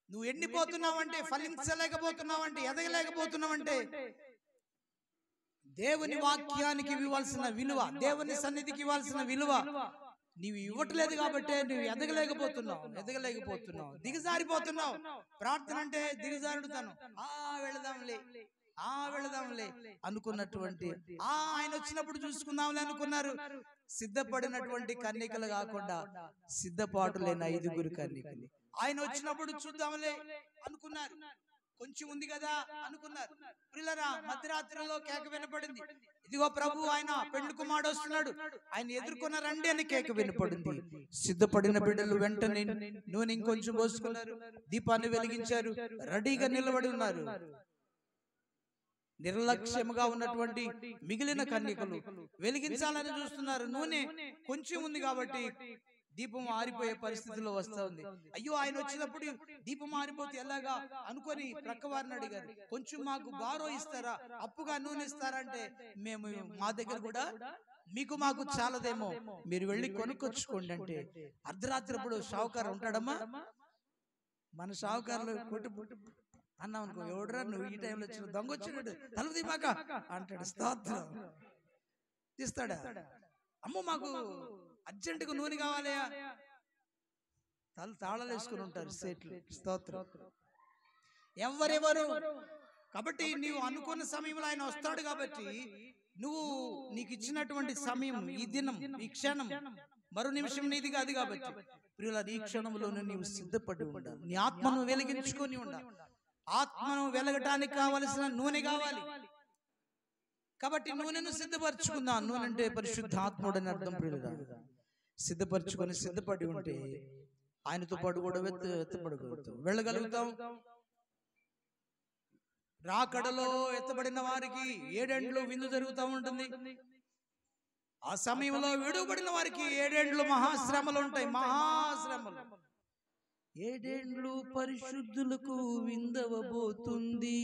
నువ్వు ఎండిపోతున్నావంటే, ఫలించలేకపోతున్నావంటే, ఎదగలేకపోతున్నావంటే దేవుని వాక్యానికి ఇవ్వాల్సిన విలువ, దేవుని సన్నిధికి ఇవ్వాల్సిన విలువ నీవు ఇవ్వట్లేదు కాబట్టి నువ్వు ఎదగలేకపోతున్నావు, దిగజారిపోతున్నావు. ప్రార్థన అంటే దిగజారుడుతాను, వెళదాంలే అనుకున్నటువంటి, ఆయన వచ్చినప్పుడు చూసుకుందాంలే అనుకున్నారు. సిద్ధపడినటువంటి కన్యకలు కాకుండా సిద్ధపాటు లేని 5 కన్యకలు. ఆయన వచ్చినప్పుడు చూద్దాంలే అనుకున్నారు, కొంచెం ఉంది కదా అనుకున్నారు. ప్రియులారా, మధ్యరాత్రిలో కేక వినపడింది, ఇదిగో ప్రభు ఆయన పెళ్లి కుమారుడు వస్తున్నాడు, ఆయన ఎదుర్కొన్న రండి అని కేక వినపడింది. సిద్ధపడిన బిడ్డలు వెంటనే నూనె ఇంకొంచెం పోసుకున్నారు, దీపాన్ని వెలిగించారు, రెడీగా నిలబడి ఉన్నారు. నిర్లక్ష్యముగా ఉన్నటువంటి మిగిలిన కన్యకలు వెలిగించాలని చూస్తున్నారు. నూనె కొంచెం ఉంది కాబట్టి దీపం ఆరిపోయే పరిస్థితిలో వస్తా ఉంది. అయ్యో, ఆయన వచ్చినప్పుడు దీపం ఆరిపోతే ఎలాగా అనుకొని ప్రక్క వారిని అడిగారు, కొంచెం మాకు బారో ఇస్తారా, అప్పుగా నూనె ఇస్తారా అంటే, మేము మా దగ్గర కూడా మాకు చాలదేమో, మీరు వెళ్ళి కొనుక్కొచ్చుకోండి అంటే. అర్ధరాత్రి ఇప్పుడు షావుకారు ఉంటాడమ్మా, మన షావుకారులు కొట్టు అన్నాం అనుకో, ఎవడరా నువ్వు ఈ టైంలో వచ్చిన, దొంగ వచ్చినాడు, తలుపు తీమాక అంటాడు, స్తోత్రం తీస్తాడా. అమ్మో మాకు అర్జెంటుగా నూనె కావాలి, తాళాలు వేసుకుని ఉంటారు సేట్లు, స్తోత్రం. ఎవరెవరు కాబట్టి నీవు అనుకున్న సమయంలో ఆయన వస్తాడు కాబట్టి నీకు ఇచ్చినటువంటి సమయం, ఈ దినం, ఈ క్షణం, మరో నిమిషం నీది కాదు కాబట్టి ప్రియుల, ఈ క్షణంలోనూ నీవు సిద్ధపడి ఉండాలి. నీ ఆత్మను వెలిగించుకొని ఉండాలి. ఆత్మను వెలగటానికి కావలసిన నూనె కావాలి కాబట్టి నూనెను సిద్ధపరచుకుందాం. నూనె అంటే పరిశుద్ధాత్ముడు అని అర్థం. ప్రియుల, సిద్ధపరచుకొని సిద్ధపడి ఉంటే ఆయనతో పాటు కూడా ఎత్తబడగలుగుతాం, వెళ్ళగలుగుతాం. రాకడలో ఎత్తబడిన వారికి 7 ఏండ్లు విందు జరుగుతూ ఉంటుంది. ఆ సమయంలో విడువబడిన వారికి 7 ఏండ్లు మహాశ్రమలు ఉంటాయి, మహాశ్రమలు. 7 ఏండ్లు పరిశుద్ధులకు విందవబోతుంది,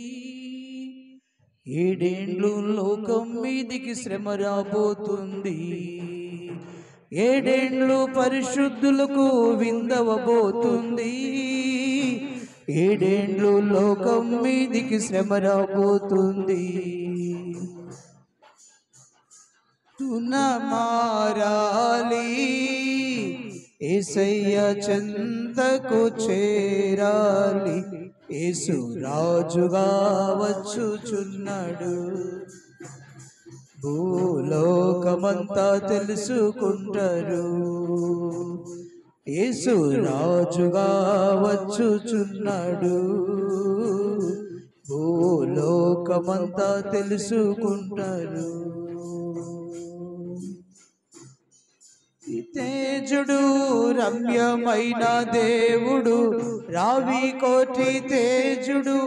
7 ఏండ్లు లోకం మీదికి శ్రమ రాబోతుంది. 7 ఏండ్లు పరిశుద్ధులకు విందవబోతుంది, 7 ఏండ్లు లోకం మీదికి శ్రమ రాబోతుంది. మారాలి యేసయ్య చెంతకు చేరాలి, యేసు రాజుగా వచ్చుచున్నాడు. భూలోకమంతా తెలుసుకుంటారు, యేసు రాజుగా వచ్చుచున్నాడు. భూలోకమంతా తెలుసుకుంటారు. తేజుడు రమ్యమైన దేవుడు, రావి కోటి తేజుడు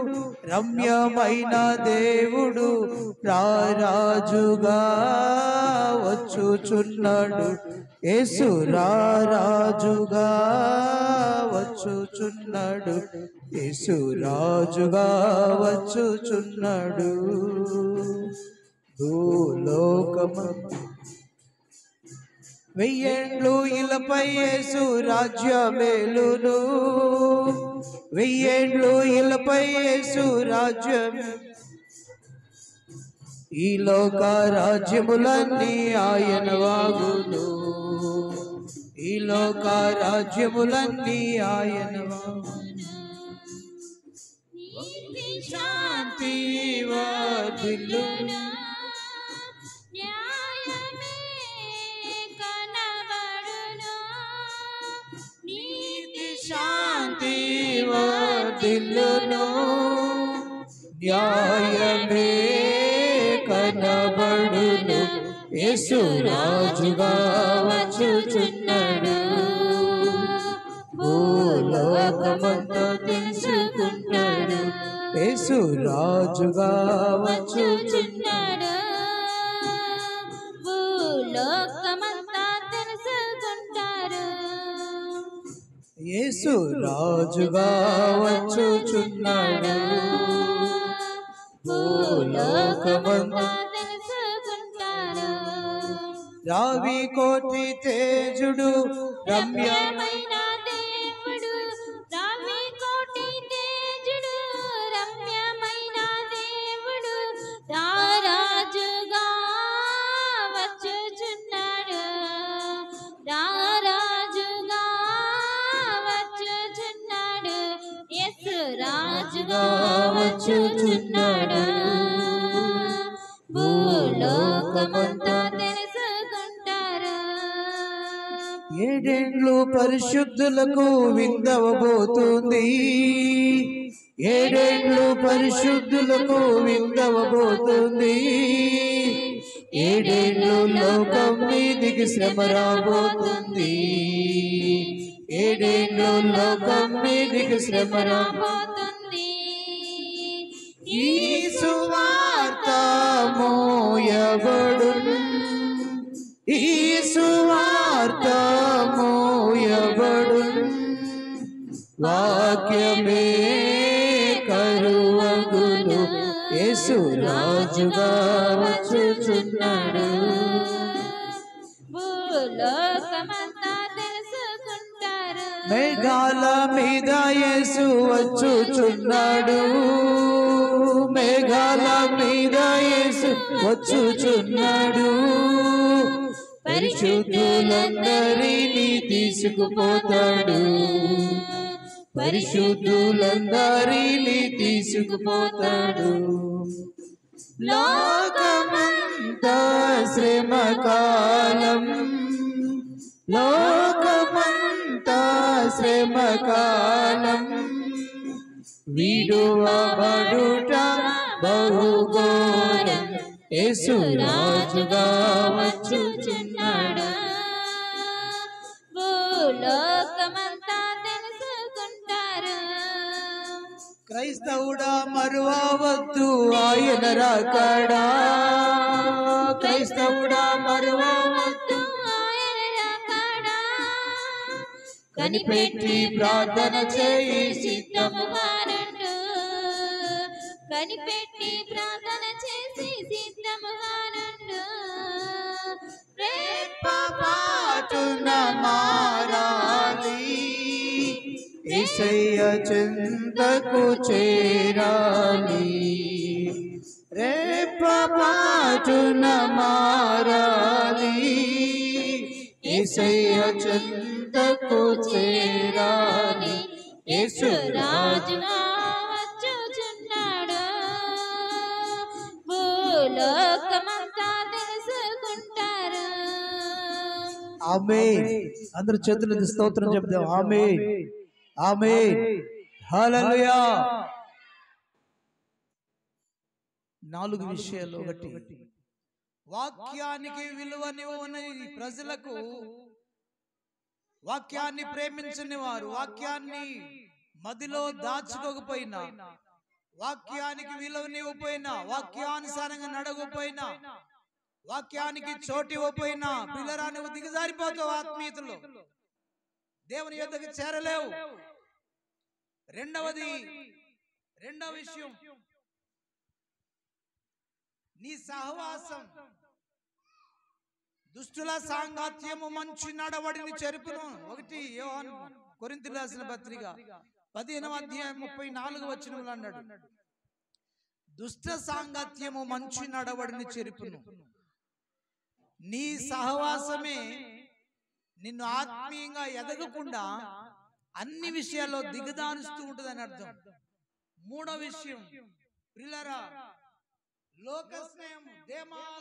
రమ్యమైన దేవుడు, రారాజుగా వచ్చుచున్నాడు. యేసు రారాజుగా వచ్చుచున్నాడు, యేసు రాజుగా వచ్చుచున్నాడు. భూలోకమంతా 1000 ఏండ్లు ఇలపై యేసు రాజ్యమేలును, 1000 ఏండ్లు ఇలపై యేసు రాజ్యం. ఈ లోక రాజ్యములన్నీ ఆయన వాగును, ఈ లోక రాజ్యములన్నీ ఆయన వాగును. శాంతి వర్ధిల్లును, శాంతి వర్ధిల్లును, న్యాయమే కనబడును. యేసు రాజుగా వచ్చుచున్నాడు. భూలోకమంతా తెలుసుకుంటాడు, యేసు రాజుగా వచ్చుచున్నాడు. భూలోకమంతా తెలుసుకుంటాడు. యేసు రాజుగా వచ్చుచున్నాడు, భూలోకమంతా తెలుసుకుంటారు. రావి కోటి తేజుడు రమ్యమైన దేవుడు, రావి కోటి తేజుడు, రమ్యమైన దేవుడు, రారాజుగా వచ్చుచున్నాడు, రారాజుగా వచ్చుచున్నాడు, యేసు రాజుగా వచ్చుచున్నాడు, భూలోకమంతా తెలుసుకుంటారు. ఏడేండ్లు పరిశుద్ధులకు విందవబోతుంది, ఏడేండ్లు పరిశుద్ధులకు విందవబోతుంది, ఏడేండ్లు లోకం మీదికి శ్రమ రాబోతుంది, ఏడేండ్లు లోకం మీదికి శ్రమ రాబోతుంది. ఈ సువార్త మోయబడును, ఈ సువార్త మోయబడును, వాక్యమే కరువగును, యేసు రాజుగా వచ్చుచున్నాడు. భూలోకమంతా తెలుసుకుంటారు. మేఘాల మీద యేసు వచ్చుచున్నాడు, మేఘాల మీద యేసు వచ్చుచున్నాడు, పరిశుద్ధులందరినీ తీసుకుపోతాడు, పరిశుద్ధులందరినీ తీసుకుపోతాడు. లోకమంతా శ్రమకాలం, లోకమంతా శ్రమకాలం, విడువబడుట బహుఘోరం, యేసు రాజుగా వచ్చుచున్నాడు. భూలోకమంతా తెలుసుకుంటారు. క్రైస్తవుడా మరువవద్దు ఆయన రాకడా, క్రైస్తవుడా మరువవద్దు ఆయన రాకడా, కనిపెట్టి ప్రార్థన చేయి సిద్ధముగా రండు, కనిపెట్టి ప్రార్థన చేసి సిద్ధముగా రండు. పాటున మారాలి, యేసయ్య చెంతకు చేరాలి, రేప పాటున మారాలి, యేసయ్య చెంతకు చేరాలి, యేసు రాజుగా వచ్చుచున్నాడు. భూలోకమంతా తెలుసుకుంటారు. ఆమేన్. అందరూ చేతులెత్తి స్తోత్రం చెప్దాం. ఆమేన్, ఆమేన్, హల్లెలూయా. 4 విషయాలు. ఒకటి, వాక్యానికి విలువనివ్వని ప్రజలకు, వాక్యాన్ని ప్రేమించని వారు, వాక్యాన్ని మదిలో దాచుకోకపోయినా, వాక్యానికి విలువనివ్వపోయినా, వాక్యానుసారంగా నడవకపోయినా, వాక్యానికి చోటు ఇవ్వకపోయినా, పిల్లరా నువ్వు దిగజారిపోతావు ఆత్మీయతలో, దేవుని యొద్దకు చేరలేవు. రెండవ విషయం, నీ సహవాసం దుష్టుల సాంగత్యము మంచి నడవడిని చెరుపును. 1 యోహాను కొరింథీయులకు రాసిన పత్రిక 15వ అధ్యాయం 34వ వచనంలో అన్నాడు, దుష్ట సాంగత్యము మంచి నడవడిని చెరుపును. నీ సహవాసమే నిన్ను ఆత్మీయంగా ఎదగకుండా అన్ని విషయాల్లో దిగదారుస్తూ ఉంటుందని అర్థం. 3వ విషయం, ప్రియులారా,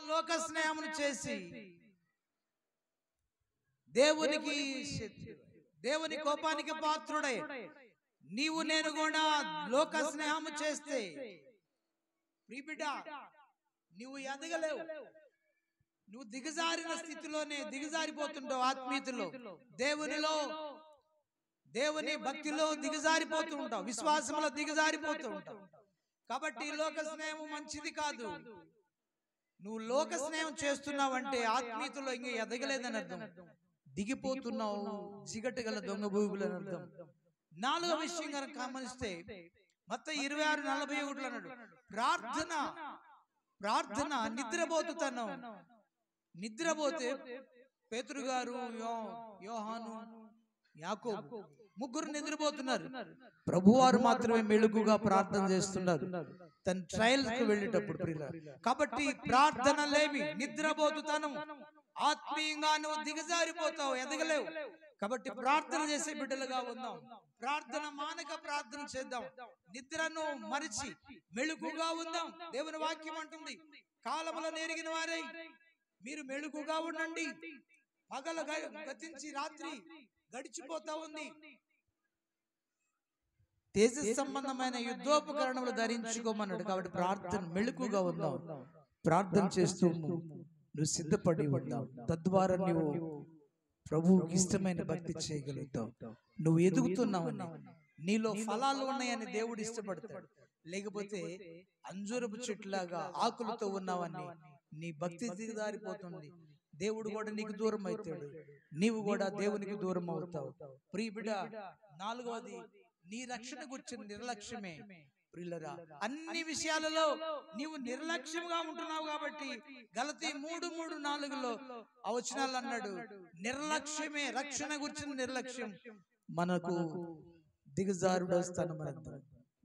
లోక స్నేహమును చేసి దేవుని కోపానికి పాత్రుడై నీవు నేను కూడా లోక స్నేహము చేస్తే ప్రియబిడ్డ నువ్వు ఎదగలేవు. నువ్వు దిగజారిన స్థితిలోనే దిగజారిపోతుంటావు. ఆత్మీయతలో, దేవుని భక్తిలో దిగజారిపోతూ ఉంటావు, విశ్వాసంలో దిగజారిపోతూ ఉంటావు. కాబట్టి లోక స్నేహం మంచిది కాదు. నువ్వు లోక స్నేహం చేస్తున్నావంటే ఆత్మీయతలో ఇంకా ఎదగలేదని అర్థం. దిగిపోతున్నావు, చీకటి గల దొంగ భూగులు అని అర్థం. 4వ విషయం కనుక గమనిస్తే మత్తయి 26:41 అన్నాడు, ప్రార్థన నిద్రపోతుతనం. నిద్రపోతే పేతురు గారు, యోహాను, యాకోబు ముగ్గురు నిద్రపోతున్నారు. ప్రభువారు మాత్రమే మెలుగుగా ప్రార్థన చేస్తున్నారు తన ట్రయల్స్ కు వెళ్ళేటప్పుడు ప్రియులారా. కాబట్టి ప్రార్థన లేమి, నిద్రపోతుతనం, ఆత్మీయంగా నువ్వు దిగజారిపోతావు, ఎదగలేవు. కాబట్టి ప్రార్థన చేసే బిడ్డలుగా ఉందాం. ప్రార్థన మానక ప్రార్థన చేద్దాం. నిద్రను మరిచి మెలుగుగా ఉందాం. దేవుని వాక్యం అంటుంది, కాలములో నెరిగిన వారై మీరు మెలుగుగా ఉండండి. పగలు గతించి రాత్రి గడిచిపోతా ఉంది. తేజ సంబంధమైన యుద్ధోపకరణములు ధరించుకోమన్నాడు. కాబట్టి ప్రార్థన మెలుగుగా ఉందాం. ప్రార్థన చేస్తూ నువ్వు సిద్ధపడి ఉందాం. తద్వారా నువ్వు ప్రభువుకి ఇష్టమైన భక్తి చేయగలుగుతావు. నువ్వు ఎదుగుతున్నావని, నీలో ఫలాలు ఉన్నాయని దేవుడు ఇష్టపడతాడు. లేకపోతే అంజూరపు చెట్లాగా ఆకులతో ఉన్నావని నీ భక్తి దిగజారిపోతుంది. దేవుడు కూడా నీకు దూరం అవుతాడు, నీవు కూడా దేవునికి దూరం అవుతావు. ప్రియ బిడ్డ, 4వది నీ రక్షణ గురించిన నిర్లక్ష్యమే. ప్రియులరా, అన్ని విషయాలలో నీవు నిర్లక్ష్యంగా ఉంటున్నావు. కాబట్టి గలతీ 3:3-4లో ఆ వచనాలు అన్నాడు, నిర్లక్ష్యమే, రక్షణ గురించిన నిర్లక్ష్యం మనకు దిగజారుడు స్థానం.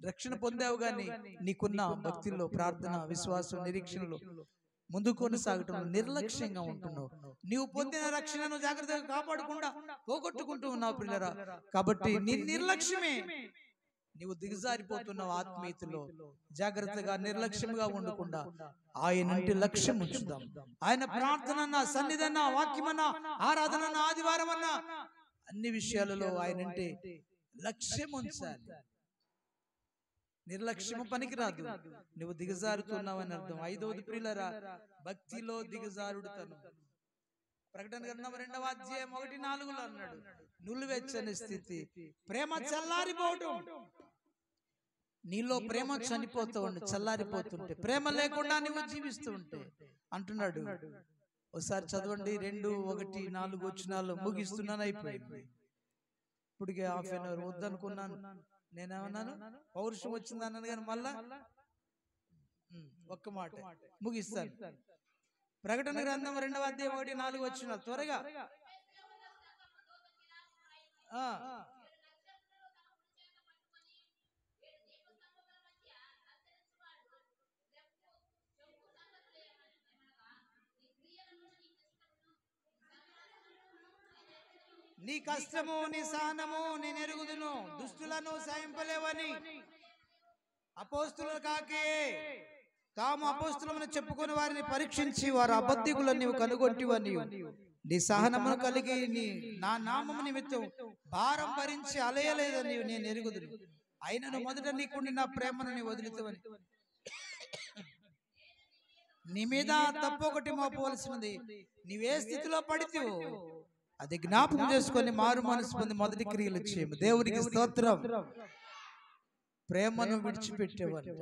రక్షణ పొందావు గాని నీకున్న భక్తిలో, ప్రార్థన, విశ్వాసం, నిరీక్షణలో ముందు కొనసాగటం నిర్లక్ష్యంగా ఉంటున్నావు. నీవు పొందిన రక్షణను జాగ్రత్తగా కాపాడకుండా పోగొట్టుకుంటూ ఉన్నావు ప్రియులరా. కాబట్టి నీ నిర్లక్ష్యమే, నీవు దిగజారిపోతున్నావు ఆత్మీయతలో. జాగ్రత్తగా నిర్లక్ష్యంగా ఉండకుండా ఆయనంటే లక్ష్యం ఉంచుదాం. ఆయన ప్రార్థన, సన్నిధన, వాక్యమన్నా, ఆరాధన, ఆదివారం అన్నా, అన్ని విషయాలలో ఆయనంటే లక్ష్యం ఉంచాలి. నిర్లక్ష్యము పనికిరాదు. నువ్వు దిగజారుతున్నావని అర్థం. 5వది ప్రియులరా, భక్తిలో దిగజారుడుతను. ప్రకటన గ్రంథం 2వ అధ్యాయం 1-4లో అన్నాడు, నులివెచ్చని స్థితి, ప్రేమ చల్లారిపోవటం. నీలో ప్రేమ చనిపోతూ ఉంటే, చల్లారిపోతుంటే, ప్రేమ లేకుండా నువ్వు జీవిస్తూ ఉంటే అంటున్నాడు. ఒకసారి చదవండి, 2:1-4 వచనాలు ముగిస్తున్నాను, అయిపోయింది. ఇప్పటికే హాఫ్ అన్ అవర్ వద్దనుకున్నాను. నేనేమన్నాను, పౌరుషం వచ్చింది అన్నాను, కానీ మళ్ళా ఒక్క మాట ముగిస్తాను. ప్రకటన గ్రంథం 2వ అధ్యాయం 1-4 వచనాలు త్వరగా. నీ కష్టము, నీ సహనము నేను ఎరుగుదును, దుష్టులను సహింపలేవని అపోస్తులు కాకే తాము అపోస్తులమని చెప్పుకొని వారిని పరీక్షించి వారు అబద్ధికులను నీవు కనుగొంటివని, నీ సహనమును కలిగి నా నామము నిమిత్తం భారం భరించి అలయలేదని నేను ఎరుగుదును. అయినను మొదట నీకుండి నా ప్రేమను నీ వదిలితవని నీ మీద తప్పు ఒకటి మోపవలసినది. నీవే స్థితిలో పడితేవో అది జ్ఞాపకం చేసుకొని మారు మనసు పొంది మొదటి క్రియలు చేయము. దేవునికి స్తోత్రం. ప్రేమను విడిచిపెట్టేవారు.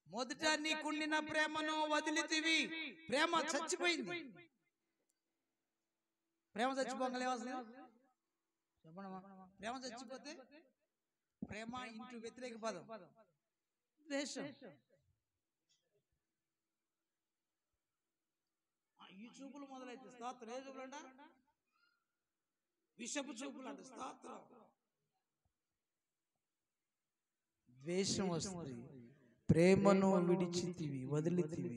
మొదట నీకుండిన ప్రేమను వదిలితివి. ప్రేమ చచ్చిపోయింది. ప్రేమ చచ్చిపోగలే చెప్పండి. ప్రేమ చచ్చిపోతే ప్రేమ ఇంటూ వ్యతిరేక పదం ద్వేషం. ఈ చూపులు మొదలైతే స్తోత్రం. ఏ చూపులు అంట? విషపు చూపులు అంట. స్తోత్రం. ద్వేషం వస్తుంది. ప్రేమను విడిచితివి, వదిలితివి.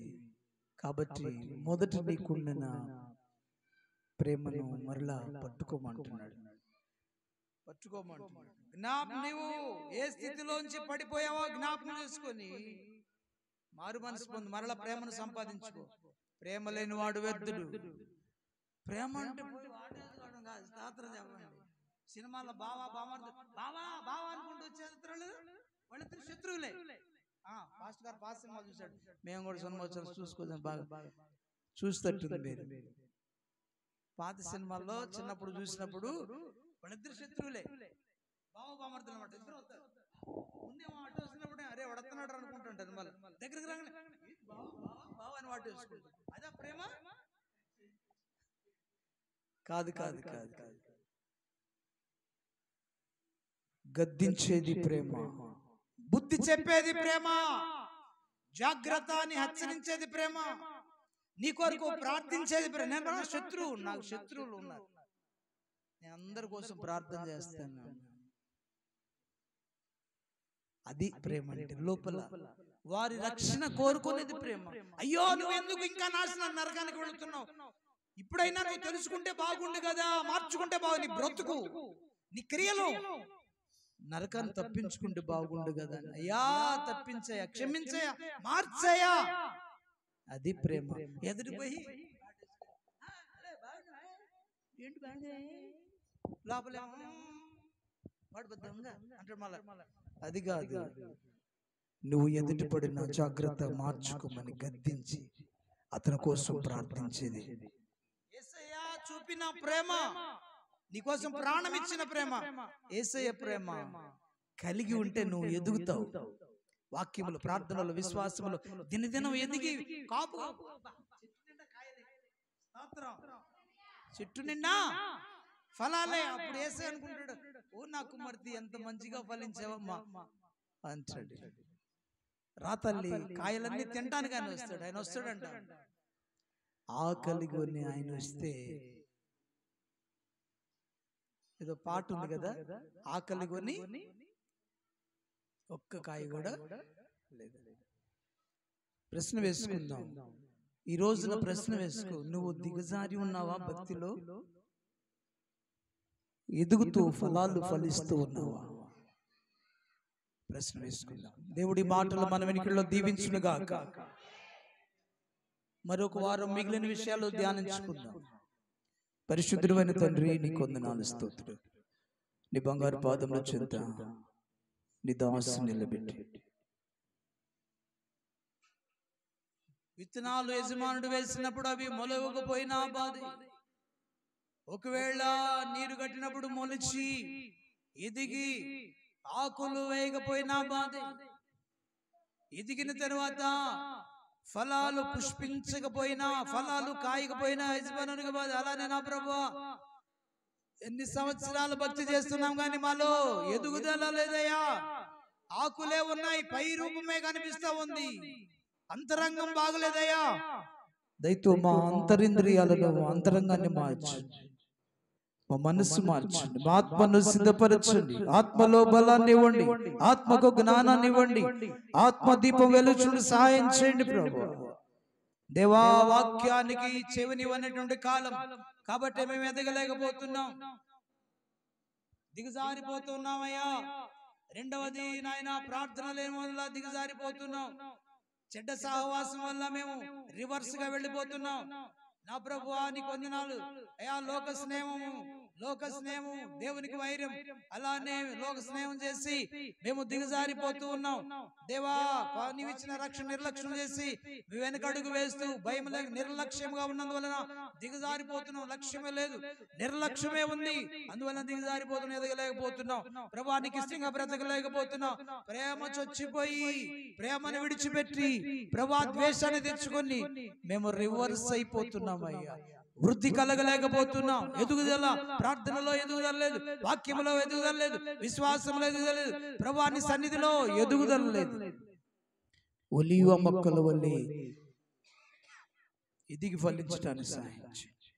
కాబట్టి మొదట నీకున్న ప్రేమను మరలా పట్టుకోమంటున్నాడు. నీవు ఏ స్థితిలోంచి పడిపోయావో జ్ఞాపకం చేసుకొని మారు మనసు పొంది మరలా ప్రేమను సంపాదించుకో. ప్రేమ లేని వాడు వ్యర్థుడు. ప్రేమ అంటే స్తోత్రం చెప్పండి. సినిమాలో బావా బావా అనుకుంటూ వచ్చేస్తారు వాళ్ళిద్దరు శత్రువులే. పాస్ట్ గారు పాస్ సినిమా చూశాడు, మేము కూడా సినిమా చూసుకోదాం, బాగా చూస్తట్టుంది. మీరు పాత సినిమాల్లో చిన్నప్పుడు చూసినప్పుడు వాళ్ళిద్దరు శత్రువులే, బావ బామర్దులు అన్నమాట. ఇద్దరు వస్తారు. ముందేమో అటు వస్తున్నప్పుడు అరే వడుతున్నాడు అనుకుంటుంటారు, మళ్ళీ దగ్గరికి రాగానే బావ అని వాటి వేసుకుంటారు. అదే ప్రేమ. కాదు కాదు కాదు కాదు. గద్దించేది ప్రేమ, బుద్ధి చెప్పేది ప్రేమ, జాగ్రత్త అని హెచ్చరించేది ప్రేమ, నీ కొరకు ప్రార్థించేది ప్రేమ. నేను శత్రువు, నాకు శత్రువులు ఉన్నారు, నేను అందరి కోసం ప్రార్థన చేస్తాను. అది ప్రేమ అంటే. లోపల వారి రక్షణ కోరుకునేది ప్రేమ. అయ్యో నువ్వు ఎందుకు ఇంకా నాశనం నరకానికి వెళుతున్నావు, ఇప్పుడైనా నువ్వు తెలుసుకుంటే బాగుండు కదా, మార్చుకుంటే బాగు, నీ బ్రతుకు నీ క్రియలు నరకాన్ని తప్పించుకుంటే బాగుండు కదా. అయ్యా తప్పించయ్యా, క్షమించయ్యా, మార్చయ్యా, అది ప్రేమ. ఎదురుపోయి ఏంటి లోపల అంటే మళ్ళా అది కాదు. నువ్వు ఎదుటి పడిన జాగ్రత్త, మార్చుకోమని గద్దించి అతని కోసం ప్రార్థించేది. యేసయ్య చూపిన ప్రేమ, నీకోసం ప్రాణం ఇచ్చిన ప్రేమ. యేసయ్య ప్రేమ కలిగి ఉంటే నువ్వు ఎదుగుతావు. వాక్యములు, ప్రార్థనలు, విశ్వాసములు దినదినం ఎదిగి కాపు చెట్టు నిండా ఫలాలే. అప్పుడు యేసయ్య అనుకుంటాడు, ఓ నా కుమార్తె ఎంత మంచిగా ఫలించావమ్మా అంటాడు. రాతల్లి కాయలన్నీ తినడానికి ఆయన వస్తాడు. ఆయన వస్తాడంట ఆకలి కొని ఆయన వస్తే, ఏదో పాట ఉంది కదా, ఆకలి కొని ఒక్క కాయ కూడా లేదు. ప్రశ్న వేసుకుందాం ఈ రోజున, ప్రశ్న వేసుకో. నువ్వు దిగజారి ఉన్నావా భక్తిలో? ఎదుగుతూ ఫలాలు ఫలిస్తూ ఉన్నావా? ప్రశ్న వేసుకుందాం. దేవుడి మాటలు మన వెనుకల్లో దీవించునుగాక. మరొక వారం మిగిలిన విషయాలు ధ్యానించుకుందాం. పరిశుద్ధుడైన తండ్రి, నీ వందనాలు, స్తోత్రం. నీ బంగారు పాదముల చెంత నీ దాసు నిలబెట్టి, విత్తనాలు యజమానుడు వేసినప్పుడు అవి మొలవకపోయినా బాధ, ఒకవేళ నీరు కట్టినప్పుడు మొలిచి ఎదిగి ఆకులు వేయకపోయినా బాధ, ఎదిగిన తర్వాత ఫలాలు పుష్పించకపోయినా, ఫలాలు కాయకపోయినా యజమానునికి బాధ. అలానే నా ప్రభువా, ఎన్ని సంవత్సరాలు భక్తి చేస్తున్నాం కానీ మాలో ఎదుగుదల లేదయ్యా. ఆకులే ఉన్నాయి, పై రూపమే కనిపిస్తా ఉంది, అంతరంగం బాగలేదయ్యా. దయతో మా అంతరింద్రియాలలో అంతరంగాన్ని మార్చు, మా మనస్సు మార్చండి, మా ఆత్మను సిద్ధపరచండి, ఆత్మలో బలాన్ని ఇవ్వండి, ఆత్మకు జ్ఞానాన్ని ఇవ్వండి, ఆత్మ దీపం వెలుచుండి సహాయం చేయండి ప్రభువా. దేవా, వాక్యానికి చెవినివ్వనటువంటి కాలం కాబట్టి మేము ఎదగలేకపోతున్నాం, దిగజారిపోతున్నామయ్యా. రెండవది నాయన, ప్రార్థన లేని వల్ల దిగజారిపోతున్నాం, చెడ్డ సహవాసం వల్ల మేము రివర్స్ గా వెళ్ళిపోతున్నాం. నా ప్రభువా, నీకు వందనాలు అయ్యా. లోక స్నేహము దేవునికి వైరం, అలానే లోక స్నేహం చేసి మేము దిగజారిపోతూ ఉన్నాం. దేవా, నీవు ఇచ్చిన రక్షణ నిర్లక్ష్యం చేసి మేము వెనకడుగు వేస్తూ భయం లేక నిర్లక్ష్యంగా ఉన్నందువలన దిగజారిపోతున్నాం. లక్ష్యమే లేదు, నిర్లక్ష్యమే ఉంది, అందువలన దిగజారిపోతున్నాం, ఎదగలేకపోతున్నాం. ప్రభువా, నీకు ఇష్టంగా బ్రతకలేకపోతున్నాం. ప్రేమ చొచ్చిపోయి, ప్రేమను విడిచిపెట్టి ప్రభువా ద్వేషాన్ని తెచ్చుకొని మేము రివర్స్ అయిపోతున్నాం అయ్యా. వృద్ధి కలగలేకపోతున్నాం, ఎదుగుదల, ప్రార్థనలో ఎదుగుదల లేదు, వాక్యంలో ఎదుగుదల లేదు, విశ్వాసంలో ఎదుగుదల లేదు, ప్రభువాని సన్నిధిలో ఎదుగుదల లేదు. ఒలీవ మొక్కల వల్లే ఎదిగి ఫలించడానికి సహాయం చేయండి.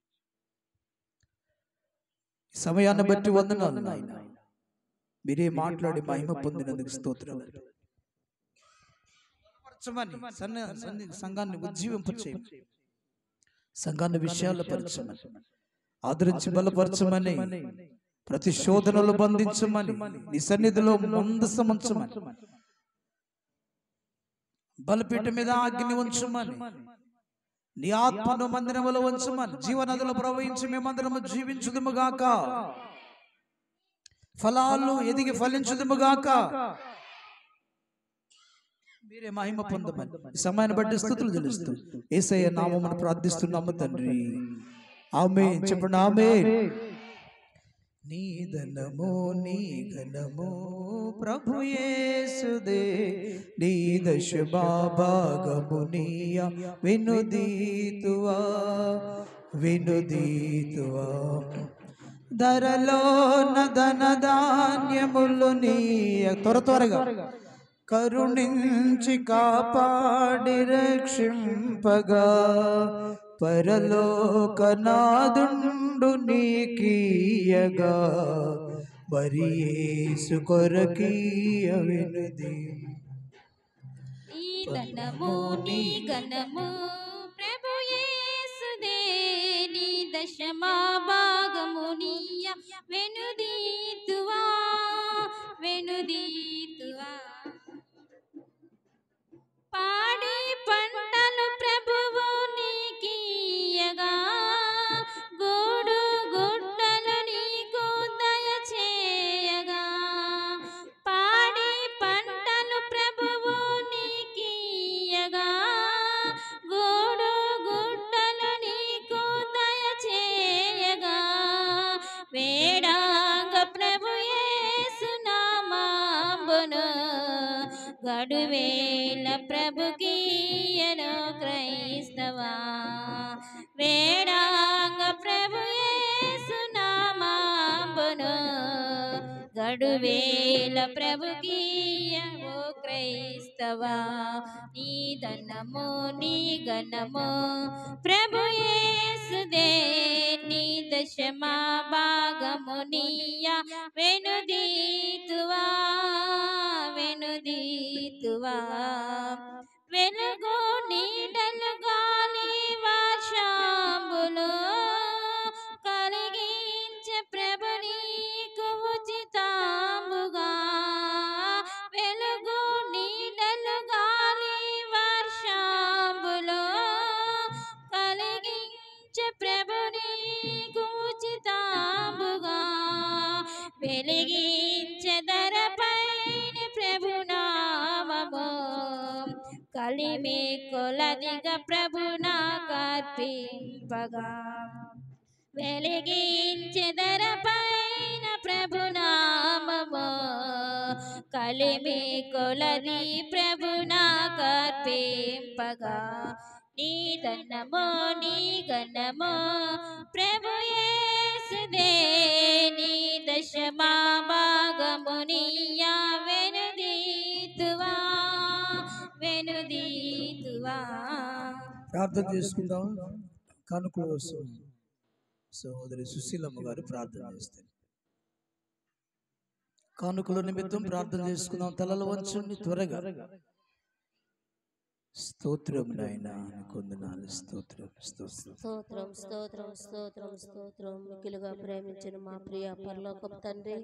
సమయాన్ని బట్టి వందనాలు నాయన. మీరే మాట్లాడి మహిమ పొందినందుకు స్తోత్రాలు. సంఘాన్ని ఉజ్జీవింపచేయండి, సంఘాన్ని విషయాలు పరచమని, ఆదరించి బలపరచమని, ప్రతి శోధనలు బంధించమని, నీ సన్నిధిలో మందసముంచమని, బలిపీఠం మీద అగ్ని ఉంచమని, నీ ఆత్మను మందిరములో ఉంచమని, జీవనదులు ప్రవహించి మేమందరము జీవించుదుముగాక, ఫలాలు ఎదిగి ఫలించుదుముగాక. మీరే మహిమ పొందమని ఈ సమయాన్ని బట్టి స్తుతులు చెల్లిస్తూ యేసయ్య నామమున ప్రార్థిస్తున్నాము తండ్రి, ఆమేన్. చెప్పండి ఆమేన్. నీ ధనము నీ ఘనము ప్రభు యేసుదే, నీ దశమ భాగము నీయ వినుదీతువా. వినుదీతువా ధరలోన ధనధాన్యములు నీయ త్వరగా కరుణించి కాపాడి రక్షింపగా పరలోకనాదుండు నీకీయగా మరి యేసు కొరకీయ వినుది ఈ ధనము నీ ఘనము ప్రభు యేసుదే నీ దశమా భాగము నీయ వెనుదీతువా వెనుదీతువా పాడి పంటలు ప్రభువు నీకీయగా గూడు గుడ్డలు నీకు దయచేయగా పాడి పంటలు ప్రభువు నీకీయగా గూడు గుడ్డలు నీకు దయచేయగా వేడాంగ ప్రభు యేసు నామమును గడువేల ప్రభుకీయను క్రైస్తవా వేడాంగ ప్రభు యేసు నామమును గడువేల ప్రభుకీయను క్రైస్తవా నీ ధనము నీ ఘనము ప్రభు యేసుదే నీ దశమా భాగము నీయ వెనుదీతువా వెనుదీతువా వెలుగు నీడలు గాలి వర్షములు కలిగించే ప్రభు నీకు ఉచితముగా వెలుగు నీడలు గాలి వర్షములు కలిగించే ప్రభు నీకు ఉచితముగా వెలిగించే ధరపైన ప్రభు నామము కలిమి కొలదిగా ప్రభు నాకర్పింపగా వెలిగించే ధరపైన ప్రభు నామము కలిమి కొలది ప్రభు నాకర్పింపగా నీ ధనము నీ ఘనము ప్రభు యేసుదే నీ దశమా భాగము నీయ వెనుదీతువా వెనుదీతువా. ప్రార్థన చేసుకుందాం. కానుకల కోసం సహోదరి సుశీలమ్మ గారు ప్రార్థన చేస్తారు. కానుకల నిమిత్తం ప్రార్థన చేసుకుందాం. తలలు వంచండి త్వరగా. స్తోత్రం నాయనా, కొందనాలు. స్తోత్రం స్తోత్రం స్తోత్రం స్తోత్రం స్తోత్రం స్తోత్రం. మిక్కిలుగా ప్రేమించిన మా ప్రియ పరలోకపు తండ్రి,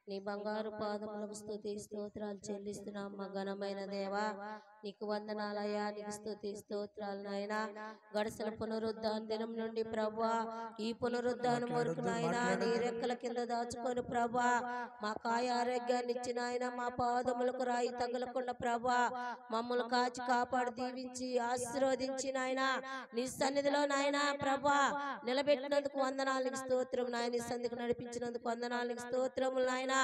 నీ బంగారు పాదములకు స్తుతి స్తోత్రాలు చెల్లిస్తున్నాం. మా ఘనమైన దేవా, నీకు వందనాలయ్యా, నీకు స్తుతి స్తోత్రాలు నాయనా. గడిచిన పునరుద్ధాన దినం నుండి ప్రభువా, ఈ పునరుద్ధానం వరకు నాయనా నీ రెక్కల కింద దాచుకొని ప్రభువా మా కాయ ఆరోగ్యాన్ని ఇచ్చిన ఆయన, మా పాదములకు రాయి తగలకుండా ప్రభువా మమ్మల్ని కాచి కాపాడు దీవించి ఆశీర్వదించి నాయన నీ సన్నిధిలో నాయన ప్రభువా నిలబెట్టినందుకు వందనాలకు స్తోత్రం నాయన. నీ సన్నిధికి నడిపించినందుకు వందనాలకు స్తోత్రములు నాయన.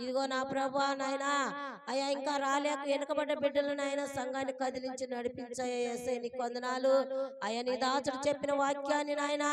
ఇదిగో నా ప్రభువా నాయన అయ్యా, ఇంకా రాలేక వెనుకబడ్డ బిడ్డలు నాయన సంఘాన్ని కదిలించి నడిపించాయ యేసయ్య, నీకు వందనాలు అయ్యా. నీ దాసుడు చెప్పిన వాక్యాన్ని నాయన